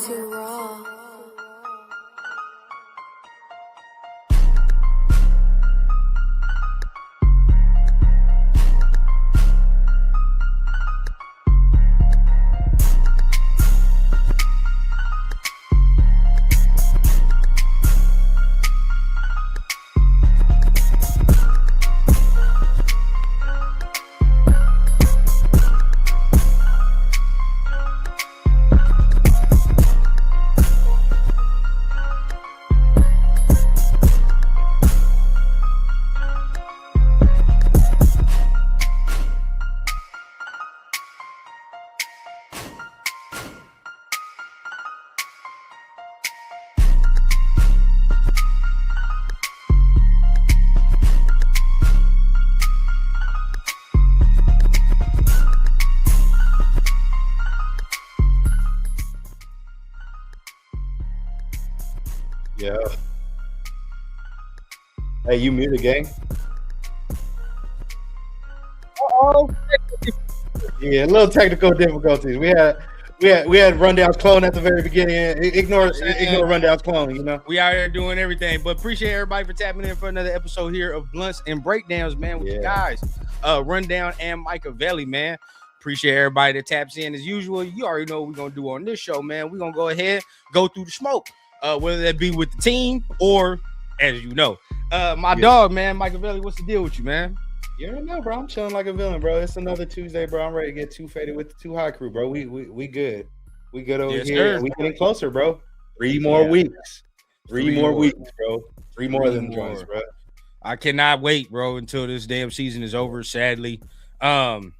Too raw. Yeah. Hey, you muted, gang. Oh, Yeah, a little technical difficulties. We had Rundown's clone at the very beginning. Ignore Rundown's clone. You know. we out here doing everything, but appreciate everybody for tapping in for another episode here of Blunts and Breakdowns, man, with you guys. Rundown and Machiavelli, man. Appreciate everybody that taps in as usual. You already know what we're gonna do on this show, man. We're gonna go ahead, go through the smoke, whether that be with the team or, as you know, my dog, man, Machiavelli. What's the deal with you, man? You already know, bro. I'm chilling like a villain, bro. It's another Tuesday, bro. I'm ready to get too faded with the Too High crew, bro. We good. We good over Yes, here. sir. We getting closer, bro. 3 more weeks. Three more weeks, bro. Three more than joints, bro. I cannot wait, bro, until this damn season is over. Sadly, I'm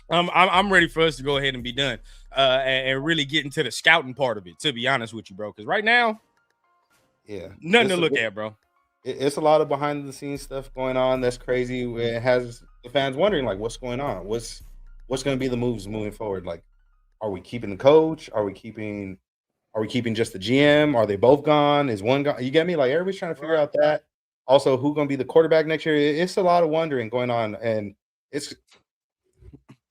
ready for us to go ahead and be done, and really get into the scouting part of it. To be honest with you, bro, because right now, nothing to look at, bro. It's a lot of behind the scenes stuff going on. That's crazy. It has the fans wondering, like, what's going on? What's going to be the moves moving forward? Like, are we keeping the coach? Are we keeping just the GM? Are they both gone? Is one gone? You get me? Like, everybody's trying to figure out that. Also, who's going to be the quarterback next year? It's a lot of wondering going on, and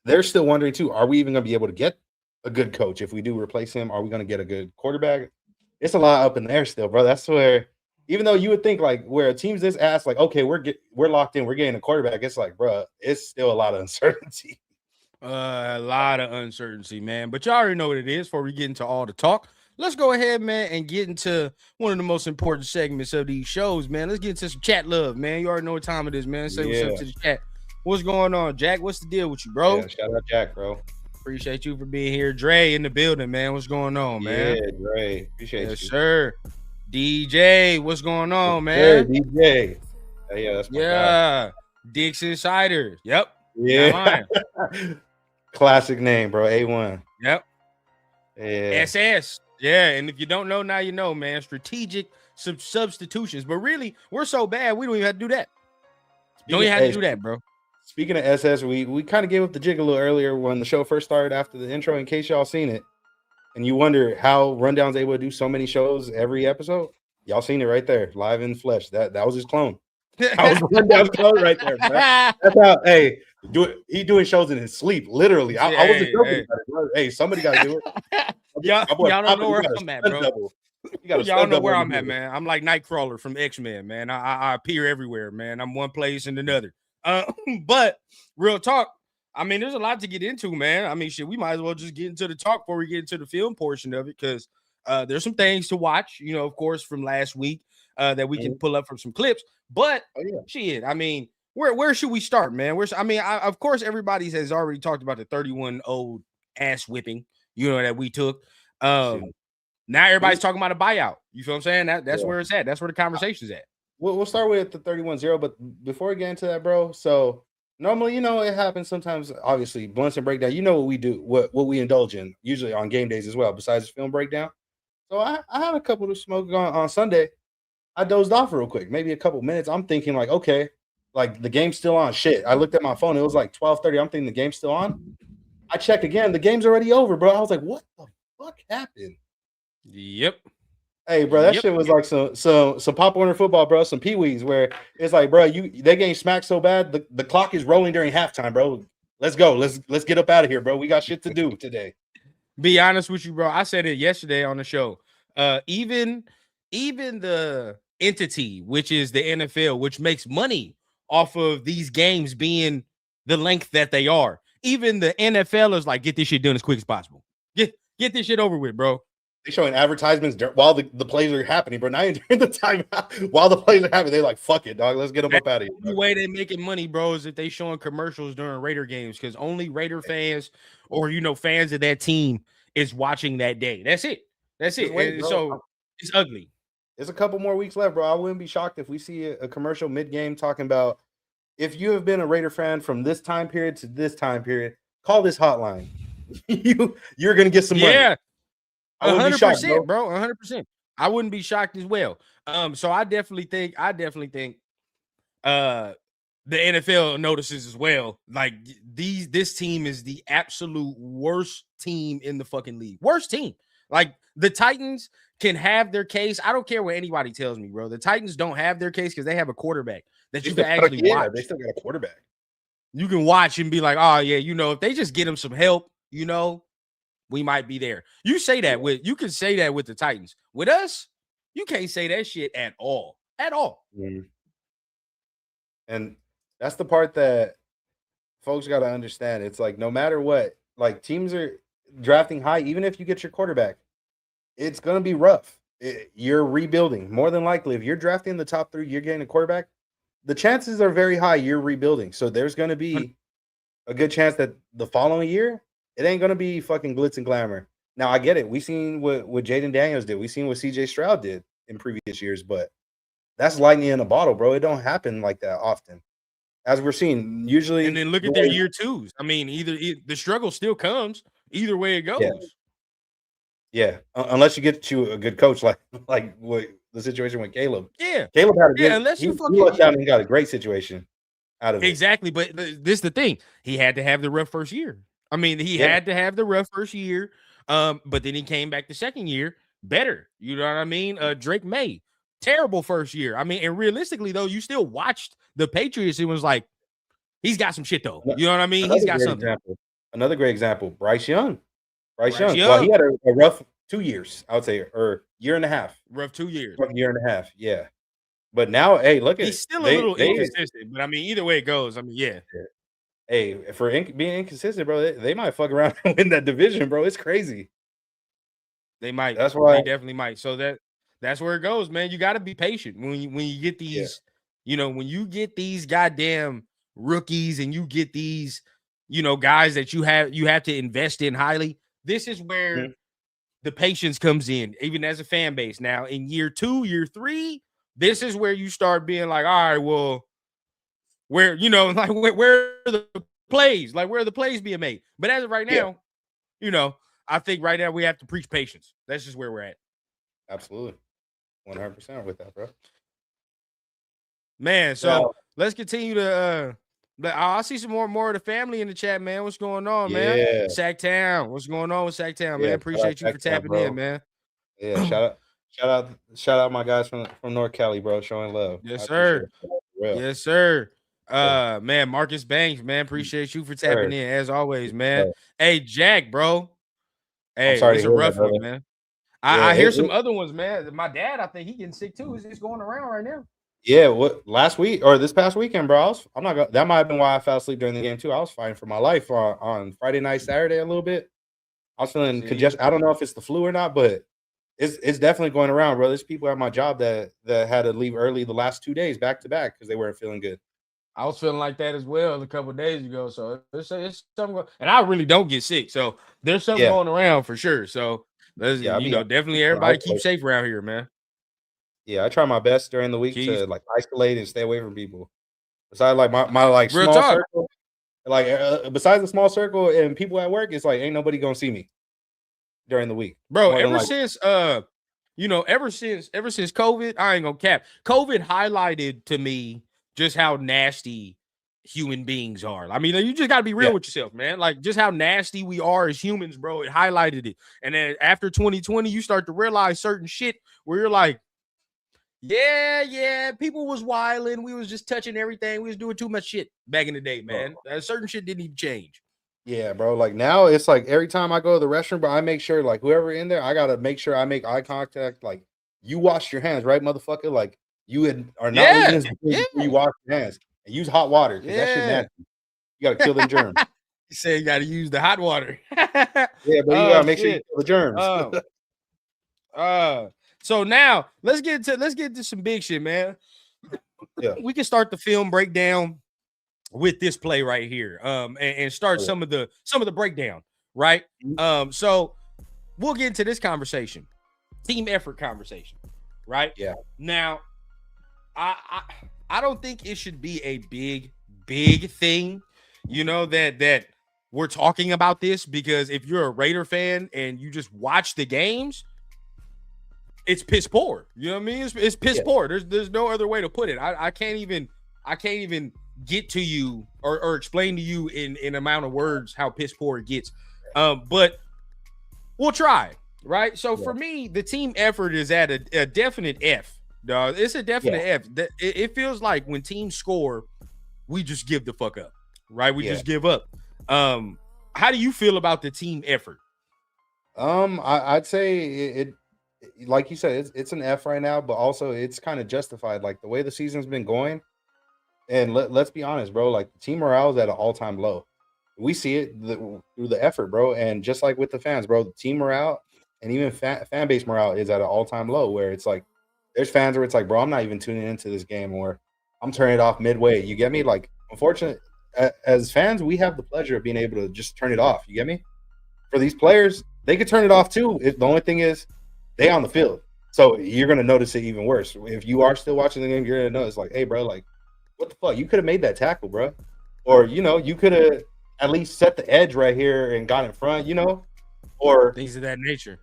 they're still wondering too. Are we even going to be able to get a good coach if we do replace him? Are we going to get a good quarterback? It's a lot up in the air still, bro. That's where, even though you would think like where a team's this ass, like, okay, we're locked in, we're getting a quarterback. It's like, bro, it's still a lot of uncertainty. A lot of uncertainty, man. But you already know what it is. Before we get into all the talk, let's go ahead, man, and get into one of the most important segments of these shows, man. Let's get into some chat love, man. You already know what time it is, man. Say what's up to the chat. What's going on, Jack? What's the deal with you, bro? Yeah, shout out Jack, bro. Appreciate you for being here. Dre in the building, man. What's going on, man? Yeah, Dre. Appreciate you. Yes, sir. DJ, what's going on, man? Yeah, DJ. Yeah, that's my guy. Dixon Cider. Yep. Yeah. Classic name, bro. A1. Yep. Yeah. SS. Yeah, and if you don't know, now you know, man. Strategic substitutions. But really, we're so bad, we don't even have to do that. Don't even have to do that, bro. Speaking of SS, we kind of gave up the jig a little earlier when the show first started after the intro, in case y'all seen it. And you wonder how Rundown's able to do so many shows every episode. Y'all seen it right there, live in flesh. That was his clone. That was Rundown's clone right there, bro. That's how, hey, he doing shows in his sleep, literally. I wasn't joking about it, bro. Hey, somebody got to do it. Y'all don't know where I'm at, bro. Y'all know where I'm at, man. I'm like Nightcrawler from X-Men, man. I appear everywhere, man. I'm one place and another. But real talk, I mean, there's a lot to get into, man. I mean, shit, we might as well just get into the talk before we get into the film portion of it, because there's some things to watch, you know, of course, from last week that we can pull up from some clips. But shit, I mean, where should we start, man? Of course, everybody has already talked about the 31-0 ass whipping, you know, that we took. Now everybody's talking about a buyout. You feel what I'm saying? That's where it's at. That's where the conversation's at. We'll start with the 31-0, but before we get into that, bro, so normally, you know, it happens sometimes, obviously, Blunts and Breakdown, you know what we do, what we indulge in, usually on game days as well, besides the film breakdown. So I had a couple of smoke on Sunday. I dozed off real quick, maybe a couple minutes. I'm thinking like, okay, like the game's still on. Shit, I looked at my phone. It was like 12:30. I'm thinking the game's still on. I checked again. The game's already over, bro. I was like, what the fuck happened? Yep. Hey, bro, that shit was like some Pop Warner football, bro. Some Pee-wees where it's like, bro, they getting smacked so bad. The clock is rolling during halftime, bro. Let's go. Let's get up out of here, bro. We got shit to do today. Be honest with you, bro. I said it yesterday on the show. Even the entity, which is the NFL, which makes money off of these games being the length that they are. Even the NFL is like, get this shit done as quick as possible. Get this shit over with, bro. They showing advertisements while the plays are happening, bro. Not during the timeout, while the plays are happening, they're like, "Fuck it, dog. Let's get them up out of here." The way they making money, bro, is if they showing commercials during Raider games because only Raider fans or fans of that team is watching that day. That's it. That's it. Wait, so it's ugly. There's a couple more weeks left, bro. I wouldn't be shocked if we see a commercial mid-game talking about if you have been a Raider fan from this time period to this time period, call this hotline. You're gonna get some money. Yeah. 100%, bro. 100%. I wouldn't be shocked as well. So I definitely think the NFL notices as well. Like this team is the absolute worst team in the fucking league. Worst team. Like the Titans can have their case. I don't care what anybody tells me, bro. The Titans don't have their case because they have a quarterback that you can actually watch. They still got a quarterback. You can watch and be like, oh yeah, if they just get him some help, we might be there. You say that you can say that with the Titans. With us, you can't say that shit at all. At all. Mm-hmm. And that's the part that folks got to understand. It's like no matter what, like teams are drafting high, even if you get your quarterback, it's gonna be rough. You're rebuilding. More than likely, if you're drafting in the top 3, you're getting a quarterback, the chances are very high you're rebuilding. So there's gonna be a good chance that the following year it ain't gonna be fucking glitz and glamour. Now I get it. We seen what Jaden Daniels did. We seen what CJ Stroud did in previous years, but that's lightning in a bottle, bro. It don't happen like that often, as we're seeing usually. And then look at their year 2s. I mean, the struggle still comes either way it goes. Yeah. Unless you get to a good coach, like what the situation with Caleb. Yeah, Caleb had a good. Unless he looked down and got a great situation out of exactly. But this is the thing: he had to have the rough first year. I mean, he had to have the rough first year. But then he came back the second year better. You know what I mean? Drake May, terrible first year. I mean, and realistically though, you still watched the Patriots. It was like he's got some shit though. You know what I mean? He's got something. Another great example: Bryce Young. Well, he had a rough 2 years, I would say, or year and a half. Rough 2 years. Rough year and a half, yeah. But now, hey, look at he's still a little inconsistent. But I mean, either way it goes, I mean, yeah. Hey, for being inconsistent, bro, they might fuck around and win that division, bro. It's crazy. They might. That's why they definitely might. So that's where it goes, man. You got to be patient when you get these, when you get these goddamn rookies and you get these, guys that you have to invest in highly. This is where the patience comes in, even as a fan base. Now, in year 2, year 3, this is where you start being like, all right, well, where where are the plays? Like, where are the plays being made? But as of right now, I think right now we have to preach patience. That's just where we're at. Absolutely. 100% with that, bro. Man, so let's continue to I see some more of the family in the chat, man. What's going on, man? Sacktown. What's going on with Sacktown, man? Appreciate you for tapping in, man. Yeah, shout out my guys from North Cali, bro, showing love. Yes, sir. Yes, sir. Man, Marcus Banks, man. Appreciate you for tapping in as always, man. Hey, Jack, bro. Hey, it's a rough one, man. I hear some other ones, man. My dad, I think he getting sick too. He's going around right now. Yeah, last week or this past weekend, bro? That might have been why I fell asleep during the game too. I was fighting for my life on Friday night, Saturday a little bit. I was feeling congested. I don't know if it's the flu or not, but it's definitely going around, bro. There's people at my job that had to leave early the last 2 days back to back because they weren't feeling good. I was feeling like that as well a couple of days ago. So it's something, and I really don't get sick. So there's something going around for sure. So definitely everybody keep safe around here, man. Yeah, I try my best during the week to like isolate and stay away from people. Besides, like my like small circle, like besides the small circle and people at work, it's like ain't nobody gonna see me during the week, bro. Ever since ever since COVID, I ain't gonna cap. COVID highlighted to me just how nasty human beings are. I mean, you just gotta be real with yourself, man. Like just how nasty we are as humans, bro. It highlighted it, and then after 2020, you start to realize certain shit where you're like, yeah, people was wilding. We was just touching everything. We was doing too much shit back in the day, man. Certain shit didn't even change. Yeah, bro. Like now it's like every time I go to the restroom, bro, I make sure like whoever in there, I gotta make sure I make eye contact. Like you wash your hands, right, motherfucker? Like are not leaving Yeah, this room yeah, before you wash your hands. And use hot water because that shit yeah. nasty. You gotta kill them germs. You say you got to use the hot water. Yeah, but you Oh gotta make sure you shit. kill the germs. Um. So now let's get to some big shit, man. Yeah. We can start the film breakdown with this play right here. And start some of the breakdown, right? So we'll get into this conversation, team effort conversation, right? Yeah. Now, I don't think it should be a big thing, that we're talking about this, because if you're a Raider fan and you just watch the games, it's piss poor. You know what I mean? It's piss poor. There's no other way to put it. I can't even get to you or explain to you in amount of words how piss poor it gets. But we'll try, right? So for me, the team effort is at a definite F. Dog. It's a definite F. It feels like when teams score, we just give the fuck up, right? We just give up. How do you feel about the team effort? I'd say it like you said, it's an F right now, but also it's kind of justified. Like the way the season's been going, and let's be honest, bro. Like the team morale is at an all-time low. We see it through the effort, bro. And just like with the fans, bro, the team morale and even fan base morale is at an all-time low. Where it's like there's fans where it's like, bro, I'm not even tuning into this game, or I'm turning it off midway. You get me? Like, unfortunately, as fans, we have the pleasure of being able to just turn it off. You get me? For these players, they could turn it off too. The only thing is, they on the field, so you're gonna notice it even worse. If you are still watching the game, you're gonna notice like, hey, bro, like, what the fuck? You could have made that tackle, bro, or you could have at least set the edge right here and got in front, or things of that nature.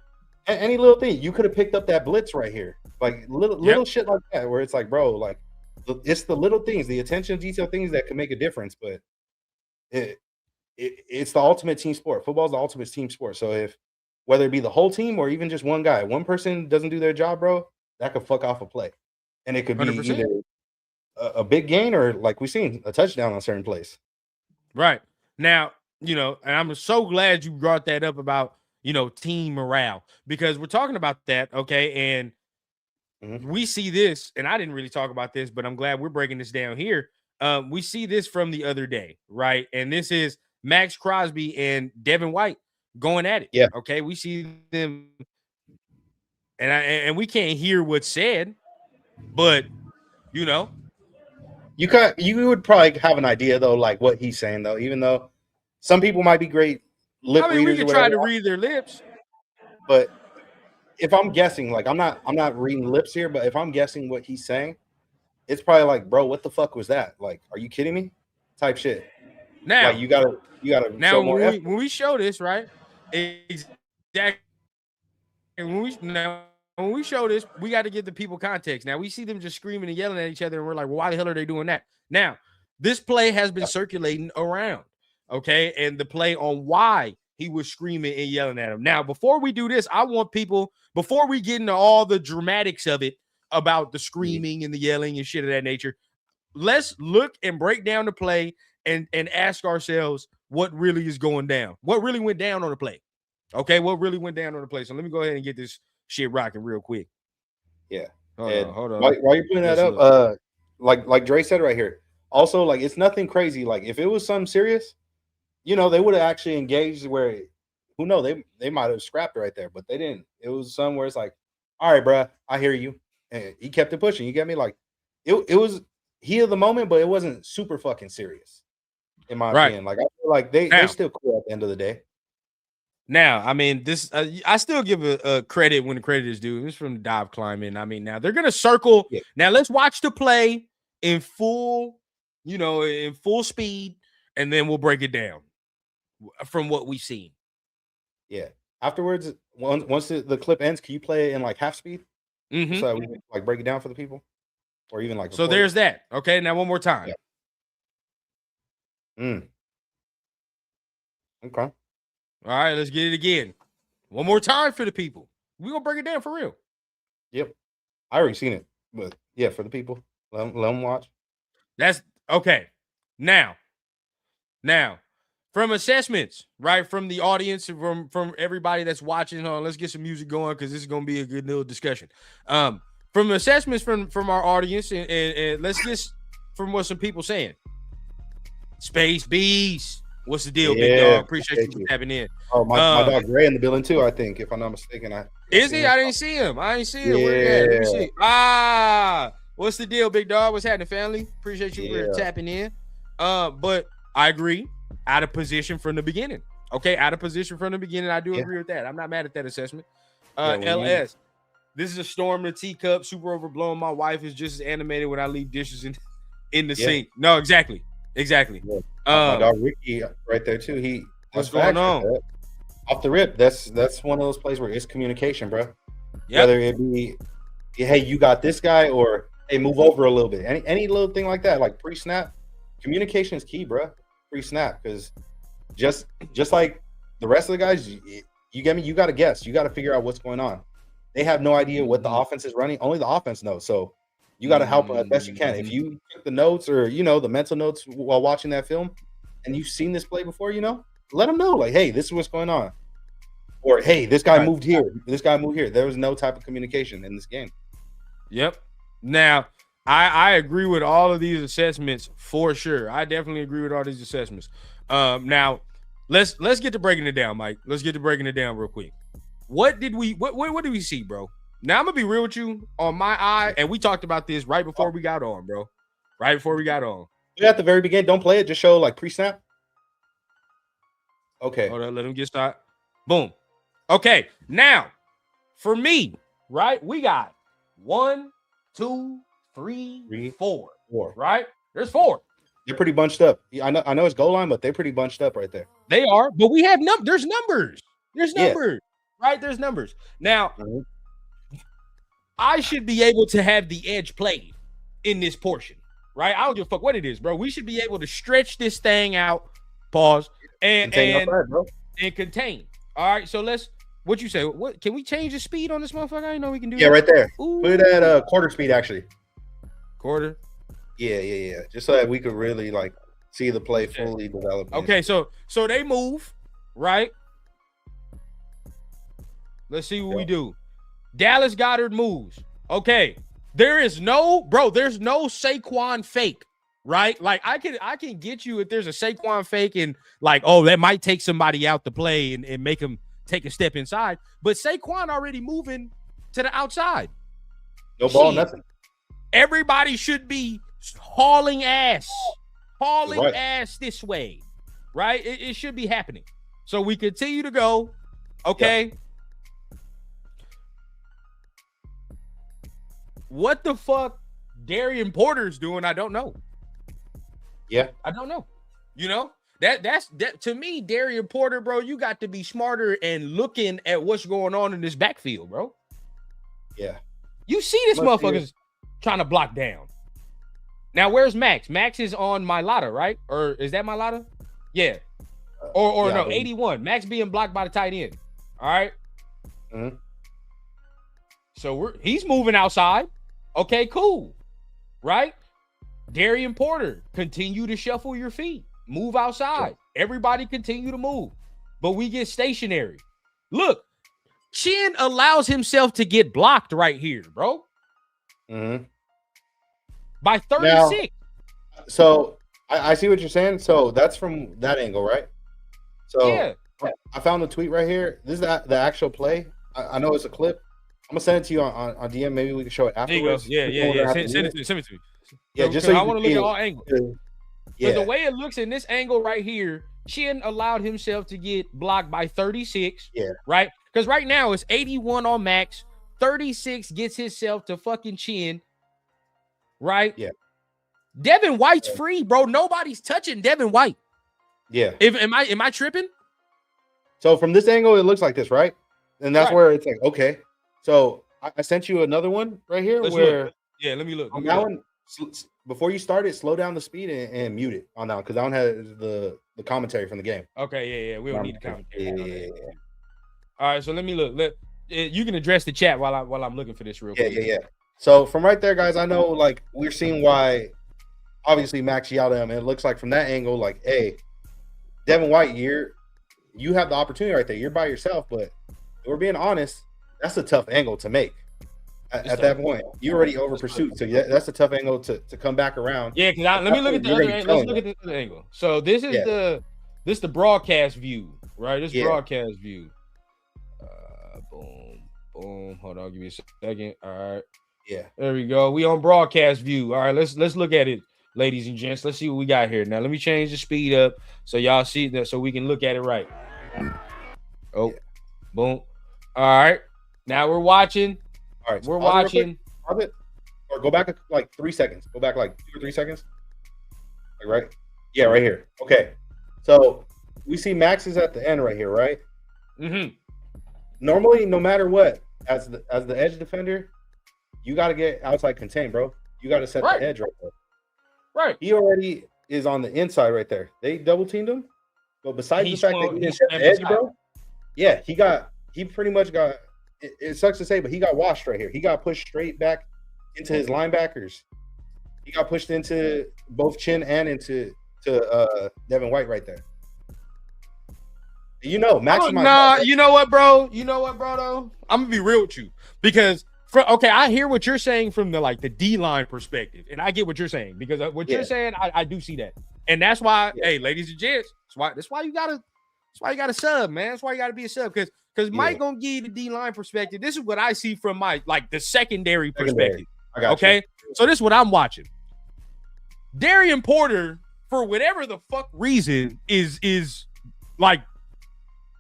Any little thing, you could have picked up that blitz right here, like little shit like that, where it's like, bro, like it's the little things, the attention to detail things that can make a difference. But it's the ultimate team sport. Football is the ultimate team sport. So if whether it be the whole team or even just one guy, one person doesn't do their job, bro, that could fuck off a play, and it could be 100%. either a big gain or, like we've seen, a touchdown on certain plays. Right now, and I'm so glad you brought that up about team morale, because we're talking about that, okay? And we see this, and I didn't really talk about this, but I'm glad we're breaking this down here. We see this from the other day, right? And this is Max Crosby and Devin White going at it. Yeah. Okay. We see them, and we can't hear what's said, but you would probably have an idea though, like what he's saying though, even though some people might be great lip readers. We could try to read their lips, but if I'm guessing, like I'm not reading lips here, but if I'm guessing what he's saying, it's probably like, bro, what the fuck was that? Like, are you kidding me? Type shit. Now, like you gotta now show more effort. When we show this, right? Exactly. When we show this, we got to give the people context. Now we see them just screaming and yelling at each other, and we're like, well, why the hell are they doing that? Now, this play has been circulating around, okay? And the play on why he was screaming and yelling at him. Now, before we do this, I want people, before we get into all the dramatics of it about the screaming and the yelling and shit of that nature, let's look and break down the play and ask ourselves what really is going down. What really went down on the play? Okay, what really went down on the play? So let me go ahead and get this shit rocking real quick. Yeah. Hold on. While you're putting that up, like Dre said right here, also, like, it's nothing crazy. Like, if it was something serious, they would have actually engaged where, who knows, they might have scrapped right there, but they didn't. It was somewhere it's like, all right, bro, I hear you. And he kept it pushing. You get me? Like, it was heat of the moment, but it wasn't super fucking serious, in my opinion. Like, I feel like they're still cool at the end of the day. Now, I mean, this I still give a credit when the credit is due. It's from the dive climbing. I mean, now they're gonna circle. Yeah. Now let's watch the play in full, in full speed, and then we'll break it down from what we've seen. Yeah. Afterwards, once the clip ends, can you play it in like half speed? Mm-hmm. So we can like break it down for the people, or even like. So there's that. Okay, now one more time. Yeah. Okay. All right, let's get it again. One more time for the people. We're going to break it down for real. Yep. I already seen it, but yeah, for the people, let them watch. That's okay. Now, from assessments, right? From the audience, from everybody that's watching. Let's get some music going because this is gonna be a good little discussion. From assessments from our audience, and let's get from what some people saying. Space Beast, what's the deal, big dog? Appreciate you for tapping in. Oh, my dog Gray in the building too. I think, if I'm not mistaken. Is he? I didn't see him. I ain't see him. Where Let me see. What's the deal, big dog? What's happening, family? Appreciate you for tapping in. But I agree. Out of position from the beginning. Okay, out of position from the beginning. I do agree with that. I'm not mad at that assessment. LS. This is a storm in the teacup, super overblown. My wife is just as animated when I leave dishes in the sink. No, exactly. Yeah. My dog Ricky right there too. What's going on? Off the rip, that's one of those places where it's communication, bro. Yep. Whether it be, hey, you got this guy, or hey, move over a little bit. Any little thing like that, like pre-snap, communication is key, bro. Pre-snap, because just like the rest of the guys, you get me. You got to guess. You got to figure out what's going on. They have no idea what the offense is running. Only the offense knows. So you got to help as best you can. If you took the notes or the mental notes while watching that film, and you've seen this play before, let them know, like, hey, this is what's going on, or hey, this guy moved here. This guy moved here. There was no type of communication in this game. Yep. Now, I agree with all of these assessments for sure. I definitely agree with all these assessments. Now, let's get to breaking it down, Mike. Let's get to breaking it down real quick. What did we see, bro? Now I'm gonna be real with you on my eye, and we talked about this right before we got on, bro. Right before we got on. At the very beginning, don't play it. Just show like pre-snap. Okay. Hold on, let him get started. Boom. Okay, now for me, right? We got 1, 2, 3, 4. Right? There's 4. They're pretty bunched up. I know it's goal line, but they're pretty bunched up right there. They are, but we have there's numbers. There's numbers. Right? There's numbers. Now, I should be able to have the edge played in this portion, right? I don't give a fuck what it is, bro. We should be able to stretch this thing out, pause, and contain. All right, so what you say? What can we change the speed on this motherfucker? I didn't know we can do that. Right there. Ooh. Put it at quarter speed, actually. Quarter? Yeah. Just so that we could really see the play fully develop. Okay, so they move, right? Let's see what we do. Dallas Goedert moves. Okay. There's no Saquon fake, right? Like I can get you if there's a Saquon fake and that might take somebody out to play and make him take a step inside. But Saquon already moving to the outside. No ball, nothing. Everybody should be hauling ass this way, right? It should be happening. So we continue to go. Okay. Yeah. What the fuck Darian Porter's doing, I don't know. Yeah. I don't know. That's to me, Darian Porter, bro, you got to be smarter and looking at what's going on in this backfield, bro. Yeah. You see this motherfucker's trying to block down. Now, where's Max? Max is on Mailata, right? Or is that Mailata? Yeah. Or no, 81. Max being blocked by the tight end. All right. Mm-hmm. So he's moving outside. Okay, cool. Right? Darian Porter, continue to shuffle your feet. Move outside. Sure. Everybody continue to move. But we get stationary. Look, Chin allows himself to get blocked right here, bro. Mm-hmm. By 36. Now, so I see what you're saying. So that's from that angle, right? So yeah. I found the tweet right here. This is the actual play. I know it's a clip. I'm gonna send it to you on DM. Maybe we can show it afterwards. Yeah. Send it to me. Yeah, just so I want to look at all angles. Yeah. The way it looks in this angle right here, Chin allowed himself to get blocked by 36. Yeah. Right? Because right now it's 81 on Max. 36 gets himself to fucking Chin. Right? Yeah. Devin White's free, bro. Nobody's touching Devin White. Yeah. Am I tripping? So from this angle, it looks like this, right? And that's where it's like, okay. So I sent you another one right here. Let me look. On that one, before you start it, slow down the speed and mute it on that one because that one has the commentary from the game. Okay, yeah. We don't need the commentary. Yeah. All right, so let me look. You can address the chat while I'm looking for this real quick. Yeah. So from right there, guys, I know we're seeing why. Obviously, Max yelled at him, and it looks like from that angle, hey, Devin White, you have the opportunity right there. You're by yourself, but if we're being honest, that's a tough angle to make. At that point, you already over pursuit, so that's a tough angle to come back around. Yeah, because let me look at the other. Let's look at the other angle. So this is the broadcast view, right? This broadcast view. Boom. Hold on, give me a second. All right. Yeah. There we go. We on broadcast view. All right, let's look at it, ladies and gents. Let's see what we got here. Now let me change the speed up so y'all see that, so we can look at it right. Oh, boom. All right. Now we're watching. All right, we're watching. Or go back like 3 seconds. Go back like 2 or 3 seconds. Like right? Yeah, right here. Okay. So we see Max is at the end right here, right? Mm-hmm. Normally, no matter what, as the edge defender, you got to get outside contain, bro. You got to set the edge right there. Right. He already is on the inside right there. They double teamed him. But besides the fact that he didn't set the edge, bro, yeah, he pretty much got. It sucks to say, but he got washed right here. He got pushed straight back into his linebackers. He got pushed into both Chin and into Devin White right there. Max. You know what, bro? Though I'm gonna be real with you because I hear what you're saying from the D-line perspective, and I get what you're saying because what you're saying, I do see that, and that's why, hey, ladies and gents, that's why you gotta sub, man. That's why you gotta be a sub because Mike gonna give you the D-line perspective. This is what I see from my the secondary perspective. I got okay, you. So this is what I'm watching. Darian Porter, for whatever the fuck reason, is like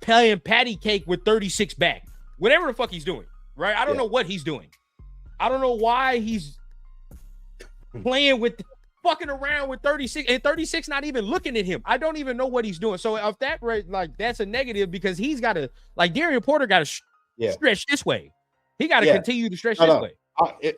playing patty cake with 36 back. Whatever the fuck he's doing, right? I don't know what he's doing. I don't know why he's playing with fucking around with 36 and 36 not even looking at him. I don't even know what he's doing. So if that that's a negative because he's got to Darian Porter got to stretch this way. He got to continue to stretch this way.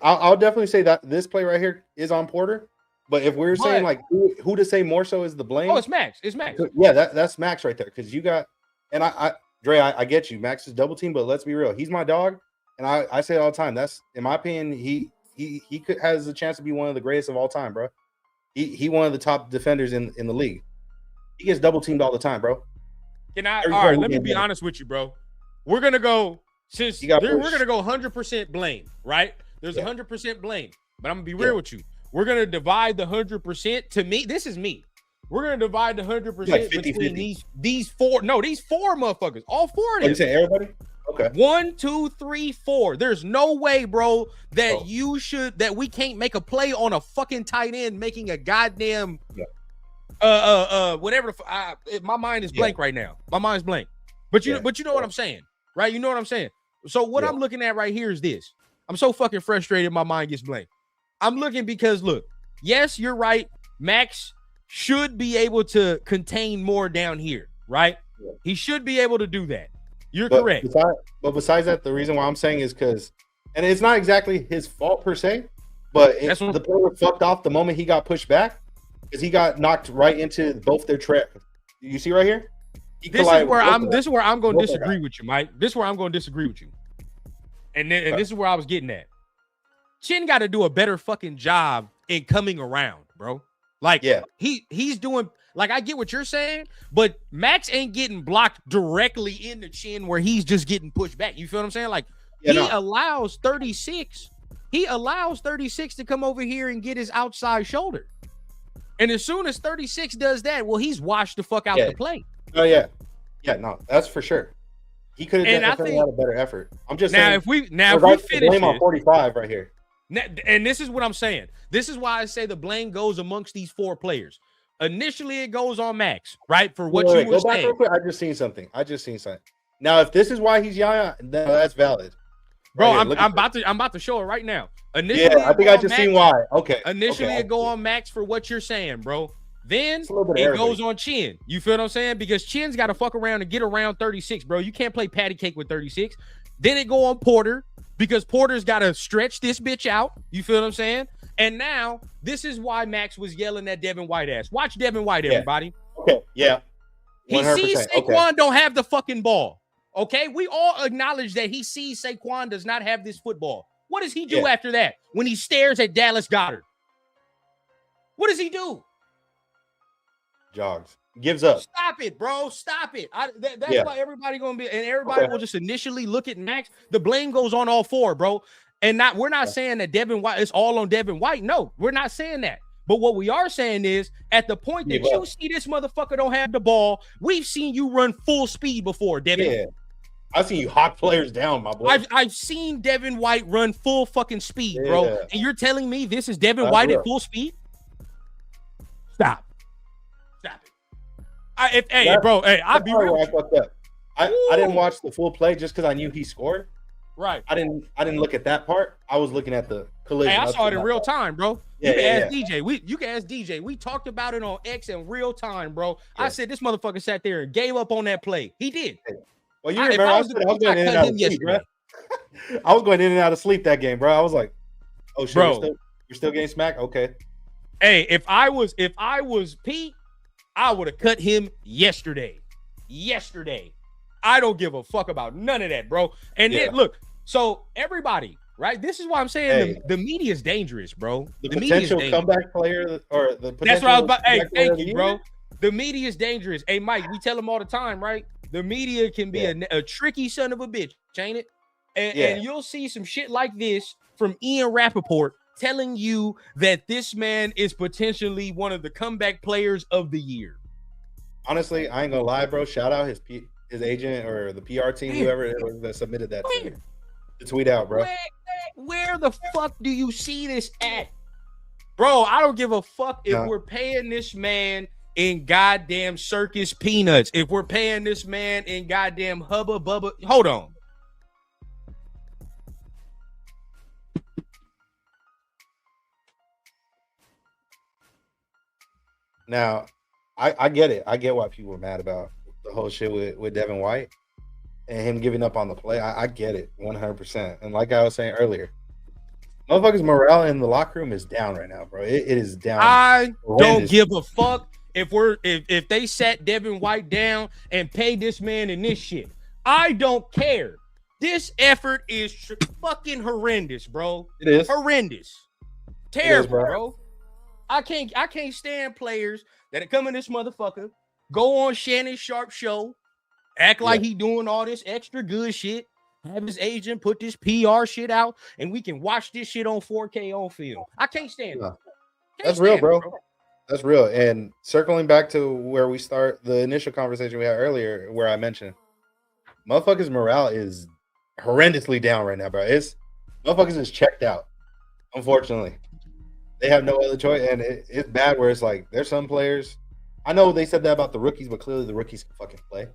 I'll definitely say that this play right here is on Porter. But if we're saying who to say more so is the blame? Oh, it's Max. It's Max. Yeah, that's Max right there because you got. And I get you. Max is double team, but let's be real. He's my dog, and I say it all the time. That's in my opinion. He has a chance to be one of the greatest of all time, bro. He one of the top defenders in the league. He gets double teamed all the time, bro. All right, let me be honest with you, bro. We're gonna go we're gonna go 100% blame, right? There's 100% blame, but I'm gonna be real with you. We're gonna divide the 100%. To me, this is me. We're gonna divide the 100% between these four. No, these four motherfuckers. All four of them. You say everybody? Okay. 1, 2, 3, 4. There's no way, bro, that that we can't make a play on a fucking tight end making a goddamn whatever. My mind is blank right now. My mind's blank. But you know what I'm saying, right? You know what I'm saying. So what I'm looking at right here is this. I'm so fucking frustrated. My mind gets blank. I'm looking because look, yes, you're right. Max should be able to contain more down here, right? Yeah. He should be able to do that. You're correct. Besides that, the reason why I'm saying is because, and it's not exactly his fault per se, but the player fucked off the moment he got pushed back because he got knocked right into both their track. You see right here? This is where I'm going to disagree with you, Mike. This is where I'm going to disagree with you. And this is where I was getting at. Chin got to do a better fucking job in coming around, bro. He's doing, I get what you're saying, but Max ain't getting blocked directly in the chin where he's just getting pushed back. You feel what I'm saying? Allows 36. He allows 36 to come over here and get his outside shoulder. And as soon as 36 does that, well, he's washed the fuck out the play. Oh, yeah. Yeah, no, that's for sure. He could have definitely had a better effort. I'm just saying. If we finish blame on 45 right here. And this is what I'm saying. This is why I say the blame goes amongst these four players. Initially, it goes on Max, right? For what you were saying. Go back real quick. I just seen something. Now, if this is why he's Yaya, then that's valid. Bro, I'm about to show it right now. Initially, I think I just seen why. Okay. Initially, it go on Max for what you're saying, bro. Then it goes on Chin. You feel what I'm saying? Because Chin's got to fuck around and get around 36, bro. You can't play patty cake with 36. Then it go on Porter because Porter's got to stretch this bitch out. You feel what I'm saying? And now this is why Max was yelling at Devin White ass. Watch Devin White, everybody. Okay. Yeah. 100%. He sees Saquon don't have the fucking ball. Okay. We all acknowledge that he sees Saquon does not have this football. What does he do after that when he stares at Dallas Goedert? What does he do? Jogs. gives up. Stop it, bro. Stop it. That's why everybody gonna be, and everybody will just initially look at Max. The blame goes on all four, bro. And we're not saying that Devin White, it's all on Devin White. No, we're not saying that. But what we are saying is, at the point that you see this motherfucker don't have the ball, we've seen you run full speed before, Devin. Yeah. I've seen you hawk players down, my boy. I've seen Devin White run full fucking speed, bro. And you're telling me this is Devin White at full speed? Stop it. I'd be real. I fucked up. I didn't watch the full play just because I knew he scored. Right. I didn't look at that part. I was looking at the collision. Hey, I saw it in real time, bro. You can ask DJ. You can ask DJ. We talked about it on X in real time, bro. Yeah. I said this motherfucker sat there and gave up on that play. He did. Well, you remember I was going in and out of sleep, bro. I was going in and out of sleep that game, bro. I was like, oh shit, bro, you're still getting smacked? Okay. Hey, if I was Pete, I would have cut him yesterday. I don't give a fuck about none of that, bro. And then look, so everybody, right? This is why I'm saying the media is dangerous, bro. The potential comeback player or the potential. That's what I was about. Hey, thank you, bro. The media is dangerous. Hey, Mike, we tell them all the time, right? The media can be a tricky son of a bitch, ain't it? And you'll see some shit like this from Ian Rappaport telling you that this man is potentially one of the comeback players of the year. Honestly, I ain't gonna lie, bro. Shout out his agent or the PR team, whoever it was that submitted that to tweet out, bro. Where the fuck do you see this at? Bro, I don't give a fuck if we're paying this man in goddamn circus peanuts. If we're paying this man in goddamn hubba bubba. Hold on. Now, I get it. I get why people are mad about the whole shit with Devin White and him giving up on the play. I get it 100%. And like I was saying earlier, motherfuckers' morale in the locker room is down right now, bro. It is down. I don't give a fuck if they sat Devin White down and paid this man in this shit. I don't care. This effort is fucking horrendous, bro. It is horrendous. Terrible, bro. I can't stand players that come in this motherfucker, go on Shannon Sharp show, act like he doing all this extra good shit, have his agent put this PR shit out, and we can watch this shit on 4K on film. I can't stand it. That's real, bro. That's real. And circling back to where we start the initial conversation we had earlier, where I mentioned motherfuckers' morale is horrendously down right now, bro. Motherfuckers is checked out, unfortunately. They have no other choice, and it's bad where it's like there's some players. I know they said that about the rookies, but clearly the rookies can fucking play.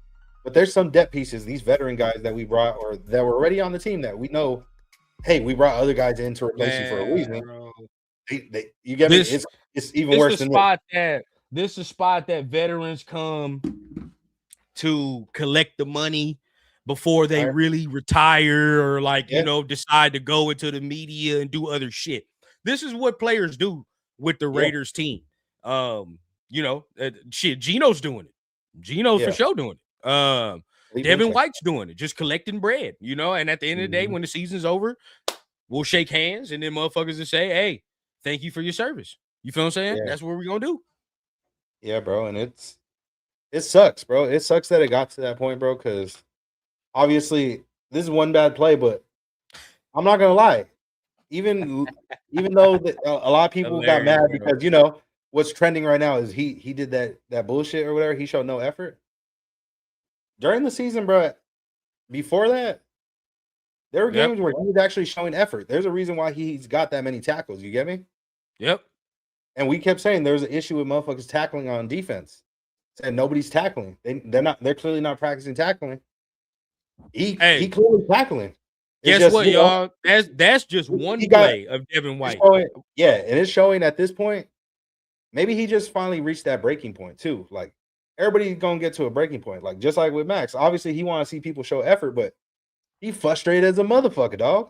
But there's some depth pieces, these veteran guys that we brought or that were already on the team that we know, hey, we brought other guys in to replace you for a reason. You get me? It's even worse than this. This is a spot that veterans come to collect the money before they really retire or decide to go into the media and do other shit. This is what players do with the Raiders team. Gino's doing it. Gino's for sure doing it. Devin White's doing it, just collecting bread, and at the end of the day, when the season's over, we'll shake hands and then motherfuckers will say, hey, thank you for your service. You feel what I'm saying? Yeah. That's what we're going to do. Yeah, bro. And it sucks, bro. It sucks that it got to that point, bro, because obviously this is one bad play, but I'm not going to lie. Even though a lot of people got mad because what's trending right now is he did that bullshit or whatever. He showed no effort during the season, bro. Before that, there were games where he was actually showing effort. There's a reason why he's got that many tackles. You get me? Yep. And we kept saying there's an issue with motherfuckers tackling on defense. Saying nobody's tackling. They're clearly not practicing tackling. He clearly tackling. Guess what, y'all? That's just one play of Devin White. And it's showing at this point, maybe he just finally reached that breaking point too. Like everybody's gonna get to a breaking point. Like just like with Max, obviously he want to see people show effort, but he frustrated as a motherfucker, dog.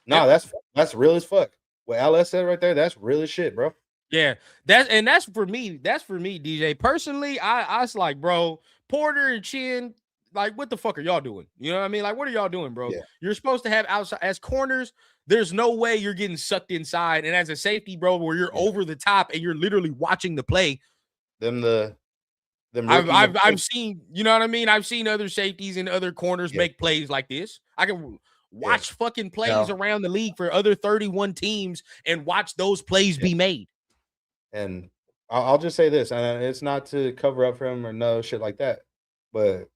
Nah, that's real as fuck. What LS said right there, that's real as shit, bro. Yeah, that's for me. That's for me, DJ. Personally, I was like, bro, Porter and Chin. Like, what the fuck are y'all doing? You know what I mean? Like, what are y'all doing, bro? Yeah. You're supposed to have outside as corners. There's no way you're getting sucked inside. And as a safety, bro, where you're over the top and you're literally watching the play. The I've seen, you know what I mean? I've seen other safeties and other corners make plays like this. I can watch fucking plays around the league for other 31 teams and watch those plays be made. And I'll just say this, and it's not to cover up for him or no shit like that, but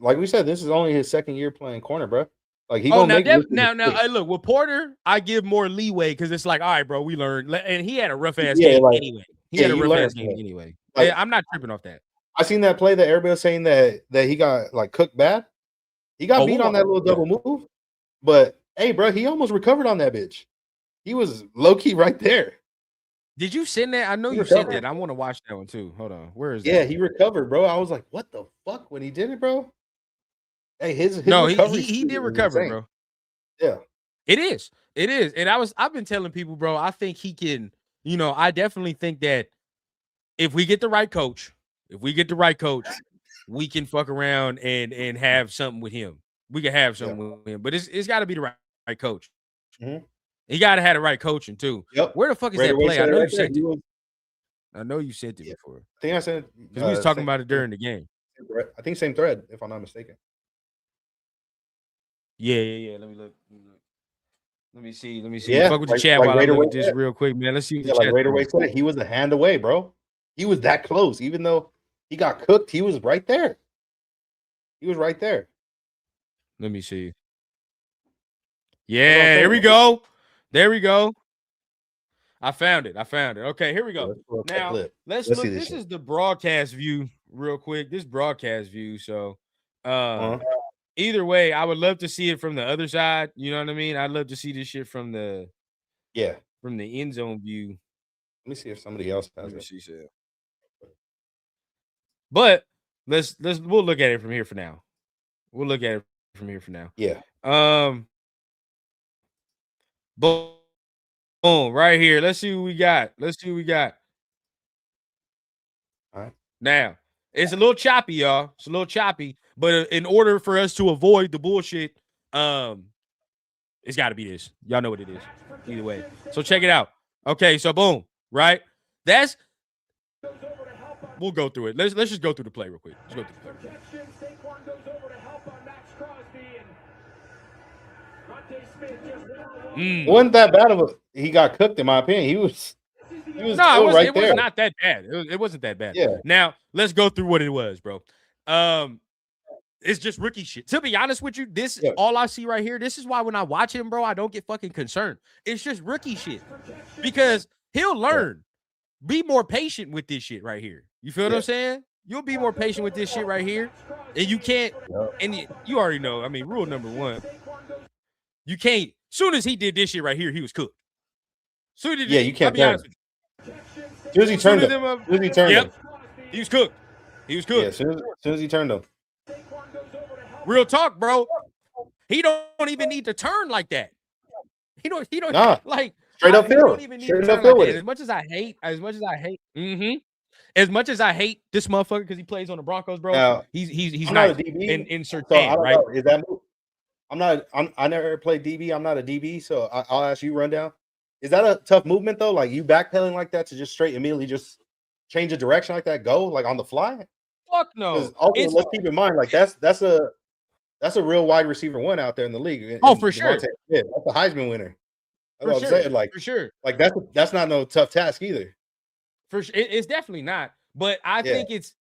like we said, this is only his second year playing corner, bro. Like he gonna make now. Look, with Porter, I give more leeway because it's like, all right, bro, we learned, and he had a rough ass game anyway. He had a rough ass game anyway. Like, I'm not tripping off that. I seen that play that everybody was saying that he got like cooked bad. He got beat on that little double move, but hey, bro, he almost recovered on that bitch. He was low key right there. Did you send that? I know you sent that. I want to watch that one too. Hold on, where is that? Yeah, he recovered, bro. I was like, what the fuck when he did it, bro? Hey, his no, he did recover, bro. Yeah, it is, and I've been telling people, bro. I think he can. You know, I definitely think that if we get the right coach, we can fuck around and have something with him. We can have something with him, but it's got to be the right coach. Mm-hmm. He got to have the right coaching too. Yep. Where the fuck is that play? I know you sent it. I know you sent it before. I think I said because we was talking about it during the game. I think same thread, if I'm not mistaken. Yeah. Let me look. Let me see. Yeah, fuck with the chat while I look at this real quick, man. Let's see. What the Raider said. He was a hand away, bro. He was that close, even though he got cooked. He was right there. Let me see. Yeah, there we go. I found it. Okay, here we go. Now, let's look. This is the broadcast view real quick. This broadcast view. So, either way, I would love to see it from the other side. You know what I mean? I'd love to see this shit from the end zone view. Let me see if somebody else has it. But we'll look at it from here for now. Yeah. Boom, right here. Let's see what we got. All right. Now, it's a little choppy, y'all. But in order for us to avoid the bullshit, it's got to be this. Y'all know what it is. Either way. So check it out. Okay, so boom, right? We'll go through it. Let's just go through the play real quick. Wasn't that bad of a? He got cooked, in my opinion. He was it was not that bad. It wasn't that bad. Yeah. Now let's go through what it was, bro. It's just rookie shit. To be honest with you, all I see right here. This is why when I watch him, bro, I don't get fucking concerned. It's just rookie shit because he'll learn. Be more patient with this shit right here. You feel what I'm saying? You'll be more patient with this shit right here, and you can't. And you already know. I mean, rule number one: you can't. Soon as he did this shit right here, he was cooked. You can't. Be honest with you. As soon as he turned him, he was cooked. Yeah, as soon as he turned him. Real talk, bro. He don't even need to turn like that. He don't like straight up field. Straight up field with it. As much as I hate this motherfucker because he plays on the Broncos, bro. Now, he's not nice a DB in certain, right? Is that move? I never played DB. I'm not a DB, so I'll ask you rundown. Is that a tough movement though? Like you backpedaling like that to just straight immediately just change the direction like that, go like on the fly? Fuck no. Also, let's keep in mind, like that's a real wide receiver one out there in the league. For sure. That's a Heisman winner. That's what I'm saying. Like for sure. Like that's not no tough task either. For sure, it's definitely not. But I think it's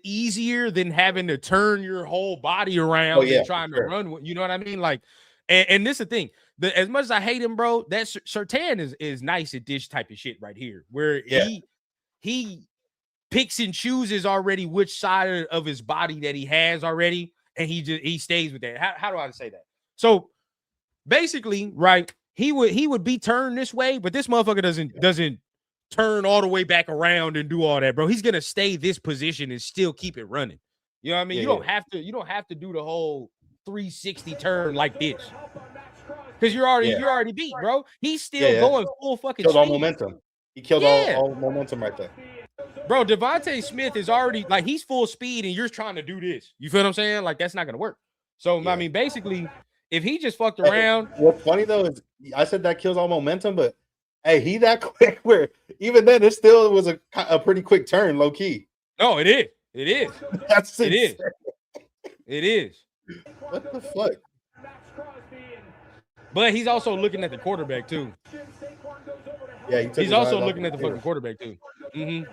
easier than having to turn your whole body around and trying to run. You know what I mean? Like, and this is the thing. As much as I hate him, bro, that Surtain is nice at this type of shit right here, where he picks and chooses already which side of his body that he has already, and he stays with that. How do I say that? So basically, right, he would be turned this way, but this motherfucker doesn't turn all the way back around and do all that, bro. He's gonna stay this position and still keep it running. You know what I mean? You don't have to do the whole 360 turn like this. Because you're already beat, bro. He's still going full fucking killed all momentum. He killed all momentum right there. Bro, Devontae Smith is already like he's full speed and you're trying to do this. You feel what I'm saying? Like that's not gonna work. So I mean, basically, if he just fucked around. What's funny though is I said that kills all momentum, but hey, he that quick where even then it still was a pretty quick turn, low key. No, it is. It is. That's it insane. is. It is. What the fuck? But he's also looking at the quarterback too. Yeah, he's also looking at the fucking quarterback too. Mm-hmm.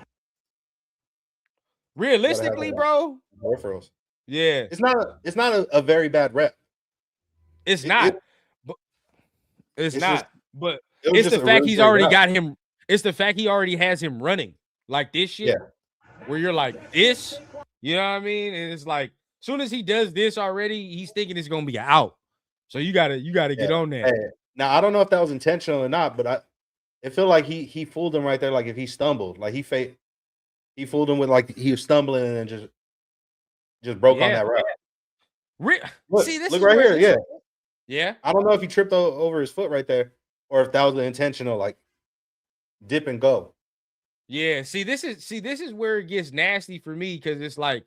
Realistically, bro. Peripherals. Yeah, it's not a very bad rep. It's not. But it's not. Just, but it's the fact he's already got him. It's the fact he already has him running like this shit. Yeah. Where you're like this, you know what I mean? And it's like, as soon as he does this already, he's thinking it's gonna be an out. So you gotta get on that. Hey, now I don't know if that was intentional or not, but it felt like he fooled him right there. Like if he stumbled, like he fooled him with like he was stumbling and then just broke on that route. See, this look right here. Yeah. Yeah. I don't know if he tripped over his foot right there or if that was an intentional like dip and go. Yeah. See, this is where it gets nasty for me because it's like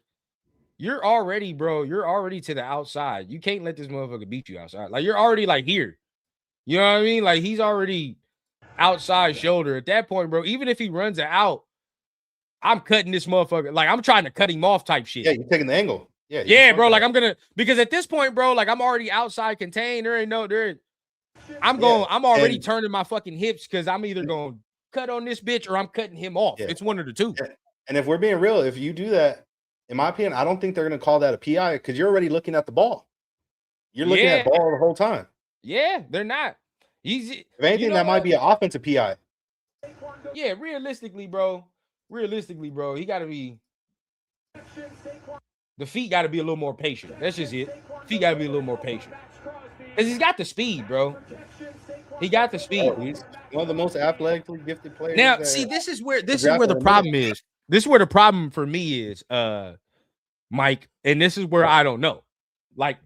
you're already to the outside. You can't let this motherfucker beat you outside. Like you're already like here. You know what I mean? Like he's already outside shoulder at that point, bro. Even if he runs it out, I'm cutting this motherfucker. Like I'm trying to cut him off type shit. Yeah, you're taking the angle. Yeah, bro. Like I'm gonna because at this point, bro, like I'm already outside contained. I'm already turning my fucking hips because I'm either gonna cut on this bitch or I'm cutting him off. Yeah. It's one of the two. Yeah. And if we're being real, if you do that, in my opinion, I don't think they're gonna call that a PI because you're already looking at the ball. You're looking at the ball the whole time. Yeah, they're not. Easy. If anything, that might be an offensive PI. Yeah, realistically, bro, he got to be. The feet got to be a little more patient. That's just it. Feet got to be a little more patient. Because he's got the speed, bro. He got the speed. Oh, he's one of the most athletically gifted players. Now, see, this is where the problem is. This is where the problem for me is, Mike, and this is where I don't know. Like,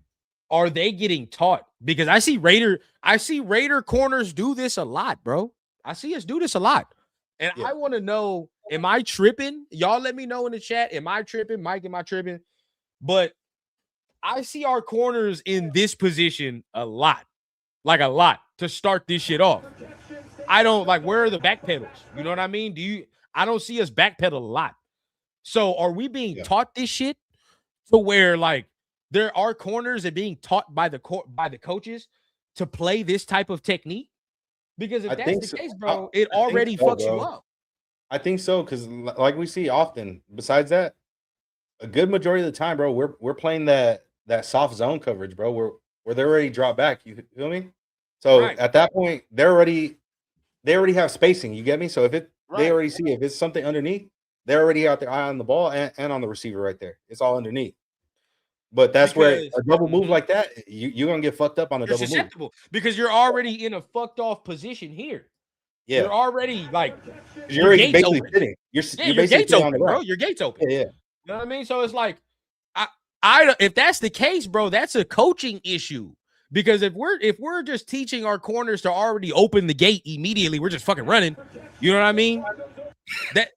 are they getting taught? Because I see Raider corners do this a lot, bro. I see us do this a lot. And I want to know, am I tripping? Y'all let me know in the chat. Am I tripping? Mike, am I tripping? But I see our corners in this position a lot. Like a lot to start this shit off. I don't like, where are the back pedals? You know what I mean? I don't see us backpedal a lot. So are we being taught this shit to where like there are corners that being taught by the coaches to play this type of technique? Because if that's the case, bro, it already fucks you up. I think so, because like we see often, besides that, a good majority of the time, bro, we're playing that soft zone coverage, bro, where they already drop back. You feel me? So at that point, they already have spacing. You get me? So if they already see if it's something underneath, they're already out their eye on the ball and on the receiver right there. It's all underneath. But that's where a double move like that, you're gonna get fucked up on a double move because you're already in a fucked off position here. Yeah, you're already like you're already basically sitting. You're your gates open, bro. Your gates open. Yeah. You know what I mean? So it's like, I if that's the case, bro, that's a coaching issue. Because if we're just teaching our corners to already open the gate immediately, we're just fucking running. You know what I mean? That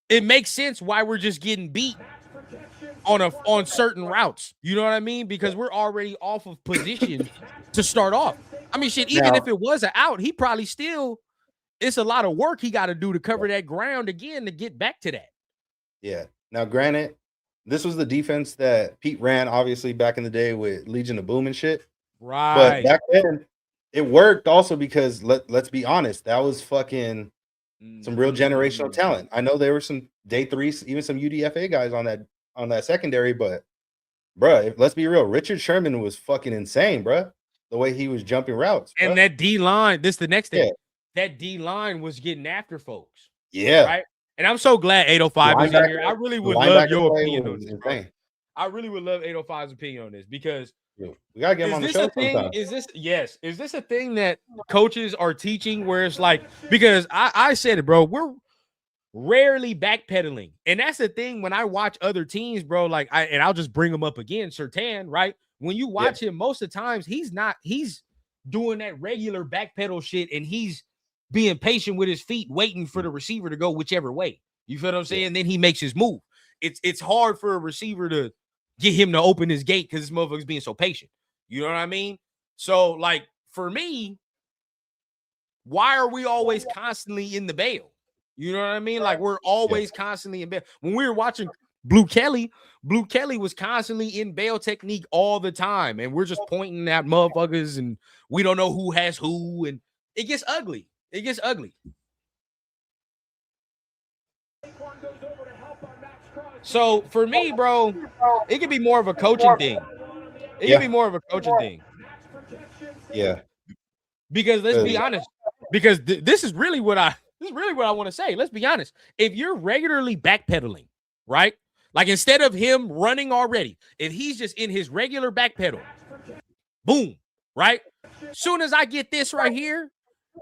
it makes sense why we're just getting beat on certain routes. You know what I mean? Because we're already off of position to start off. I mean, shit, even if it was an out, he probably still, it's a lot of work he got to do to cover that ground again to get back to that. Yeah. Now, granted, this was the defense that Pete ran, obviously, back in the day with Legion of Boom and shit. Right. But back then, it worked also because, let's be honest, that was fucking some real generational talent. I know there were some day threes, even some UDFA guys on that secondary, but bruh, let's be real. Richard Sherman was fucking insane, bruh. The way he was jumping routes. And that D line, this is the next thing. Yeah. That D line was getting after folks. Yeah. Right. And I'm so glad 805 is in here. I really would love your opinion on this. Bro. I really would love 805's opinion on this because we gotta get him on the show sometime. Is this a thing that coaches are teaching where it's like, because I said it, bro, we're rarely backpedaling. And that's the thing when I watch other teams, bro, like I'll just bring them up again, Surtain, right? When you watch him, most of the times he's doing that regular backpedal shit and he's being patient with his feet, waiting for the receiver to go whichever way. You feel what I'm saying? Yeah. Then he makes his move. It's hard for a receiver to get him to open his gate because this motherfucker's being so patient. You know what I mean? So, like, for me, why are we always constantly in the bail? You know what I mean? Like we're always constantly in bail. When we were watching Blue Kelly was constantly in bail technique all the time, and we're just pointing at motherfuckers, and we don't know who has who, and it gets ugly. It gets ugly. So for me, bro, it could be more of a coaching thing. It could be more of a coaching thing. Yeah. Because let's be honest, because this is really what I want to say. Let's be honest. If you're regularly backpedaling, right? Like instead of him running already, if he's just in his regular backpedal, boom, right? Soon as I get this right here,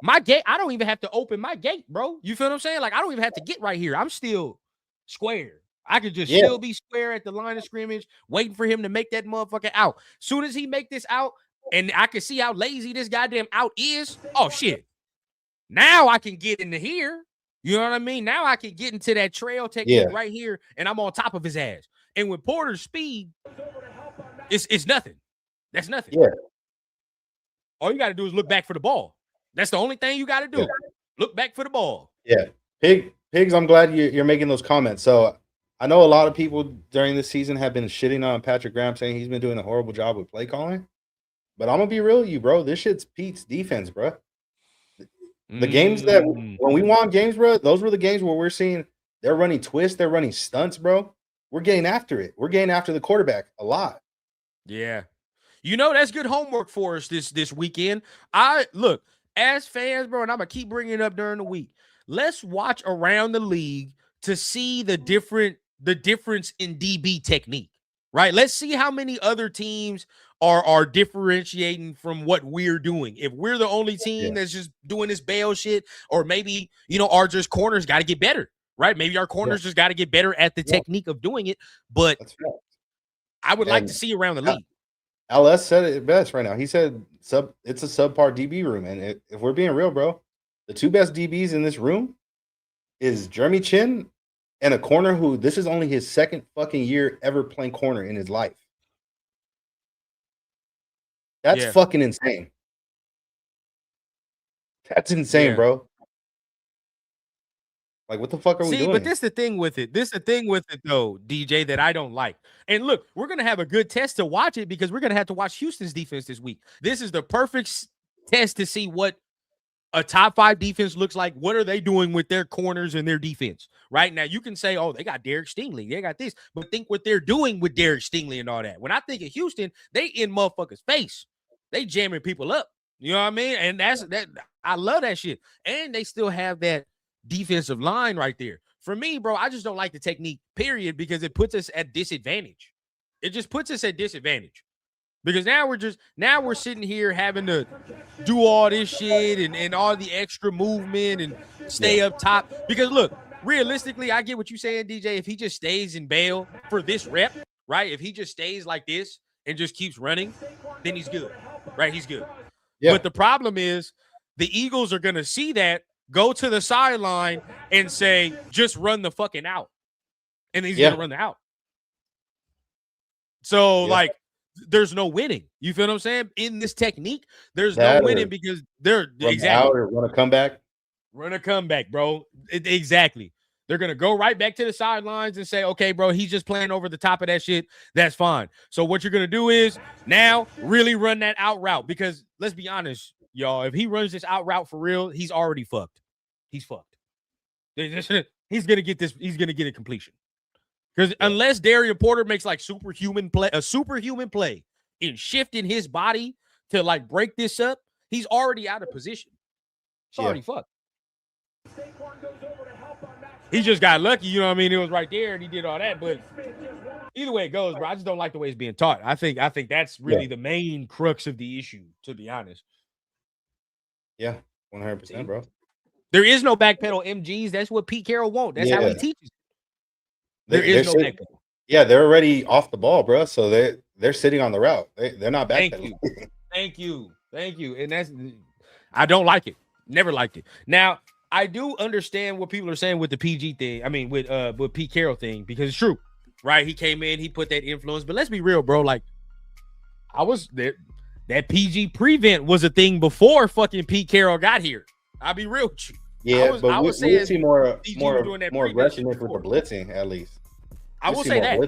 my gate, I don't even have to open my gate, bro. You feel what I'm saying? Like I don't even have to get right here. I'm still square. I could just still be square at the line of scrimmage, waiting for him to make that motherfucker out. Soon as he make this out, and I can see how lazy this goddamn out is, oh shit. Now I can get into here. You know what I mean? Now I can get into that trail technique right here, and I'm on top of his ass. And with Porter's speed, it's nothing. That's nothing. Yeah. All you got to do is look back for the ball. That's the only thing you got to do. Yeah. Look back for the ball. Yeah. Pigs, I'm glad you're making those comments. So I know a lot of people during this season have been shitting on Patrick Graham, saying he's been doing a horrible job with play calling. But I'm going to be real with you, bro. This shit's Pete's defense, bro. The games that when we won games, bro, those were the games where we're seeing they're running twists, they're running stunts, bro. We're getting after it. We're getting after the quarterback a lot. Yeah. You know, that's good homework for us this weekend. Look, as fans, bro, and I'm going to keep bringing it up during the week. Let's watch around the league to see the difference in DB technique, right? Let's see how many other teams are differentiating from what we're doing. If we're the only team that's just doing this bail shit, or maybe, you know, our just corners got to get better, right? Maybe our corners just got to get better at the technique of doing it. But I would like to see around the league. LS said it best right now. He said it's a subpar DB room. And if we're being real, bro, the two best DBs in this room is Jeremy Chin and a corner who this is only his second fucking year ever playing corner in his life. That's fucking insane. That's insane, bro. Like, what the fuck are we doing? But this the thing with it. Though, DJ, that I don't like. And look, we're going to have a good test to watch it because we're going to have to watch Houston's defense this week. This is the perfect test to see what a top 5 defense looks like. What are they doing with their corners and their defense? Right now, you can say, oh, they got Derek Stingley. They got this. But think what they're doing with Derek Stingley and all that. When I think of Houston, they in motherfuckers' face. They jamming people up. You know what I mean? And that's that. I love that shit. And they still have that defensive line right there. For me, bro, I just don't like the technique, period, because it puts us at disadvantage. It just puts us at disadvantage. Because now we're sitting here having to do all this shit and all the extra movement and stay up top. Because look, realistically, I get what you're saying, DJ. If he just stays in bail for this rep, right? If he just stays like this and just keeps running, then he's good, right? He's good. Yeah. But the problem is the Eagles are going to see that, go to the sideline and say, just run the fucking out. And he's going to run the out. So, like, there's no winning. You feel what I'm saying? In this technique, there's no winning because they're exactly run a comeback. Run a comeback, bro. Exactly. They're going to go right back to the sidelines and say, okay, bro, he's just playing over the top of that shit. That's fine. So what you're going to do is now really run that out route because let's be honest, y'all, if he runs this out route for real, he's already fucked. He's fucked. He's going to get this. He's going to get a completion. Because unless Darian Porter makes like a superhuman play in shifting his body to like break this up, he's already out of position. It's already fucked. He just got lucky, you know what I mean? It was right there and he did all that. But either way it goes, bro, I just don't like the way it's being taught. I think that's really the main crux of the issue, to be honest. Yeah, 100%, bro. There is no backpedal MGs. That's what Pete Carroll wants. That's how he teaches. There is no backpedal. Yeah, they're already off the ball, bro. So they're sitting on the route. They're not backpedaling. Thank you. And I don't like it. Never liked it. Now, I do understand what people are saying with the PG thing. I mean, with Pete Carroll thing, because it's true, right? He came in, he put that influence. But let's be real, bro. Like, I was there. That PG prevent was a thing before fucking Pete Carroll got here. I'll be real with you. Yeah, but we see more aggressiveness with the blitzing, at least. I will say that.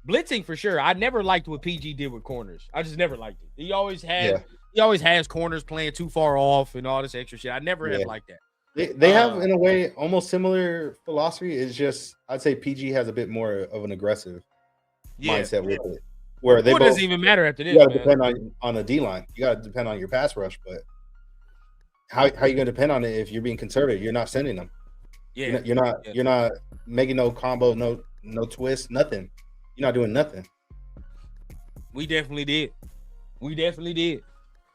Blitzing for sure. I never liked what PG did with corners. I just never liked it. He always has corners playing too far off and all this extra shit. I never have liked that. They have, in a way, almost similar philosophy. It's just, I'd say PG has a bit more of an aggressive mindset with it. Where they both, doesn't even matter after this. You got to depend on the D line. You got to depend on your pass rush. But how are you going to depend on it if you're being conservative? You're not sending them. Yeah, you're not making no combo, no twist, nothing. You're not doing nothing. We definitely did.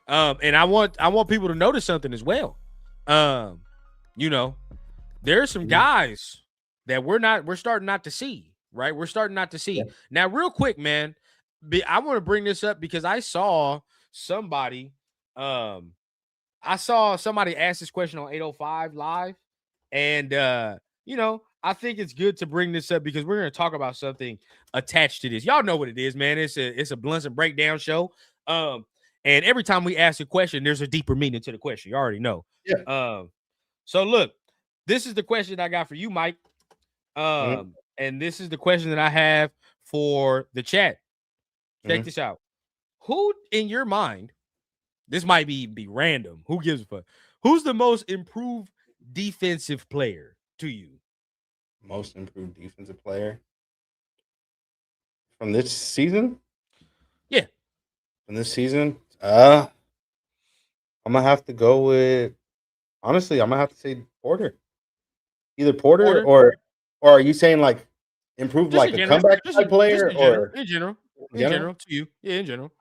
And I want people to notice something as well. There are some guys that we're starting not to see, right? We're starting not to see. Yeah. Now, real quick, man, I want to bring this up because I saw somebody ask this question on 805 Live. And I think it's good to bring this up because we're going to talk about something attached to this. Y'all know what it is, man. It's a Blunts and Breakdown show. And every time we ask a question, there's a deeper meaning to the question. You already know. Yeah. So look, this is the question I got for you, Mike. And this is the question that I have for the chat. Check this out. Who in your mind, this might be random. Who gives a fuck? Who's the most improved defensive player to you? Most improved defensive player from this season? Yeah. From this season? I'm gonna have to go with, honestly, I'm gonna have to say Porter. Either Porter. or are you saying like improved just like a comeback type player or in general to you? Yeah, in general.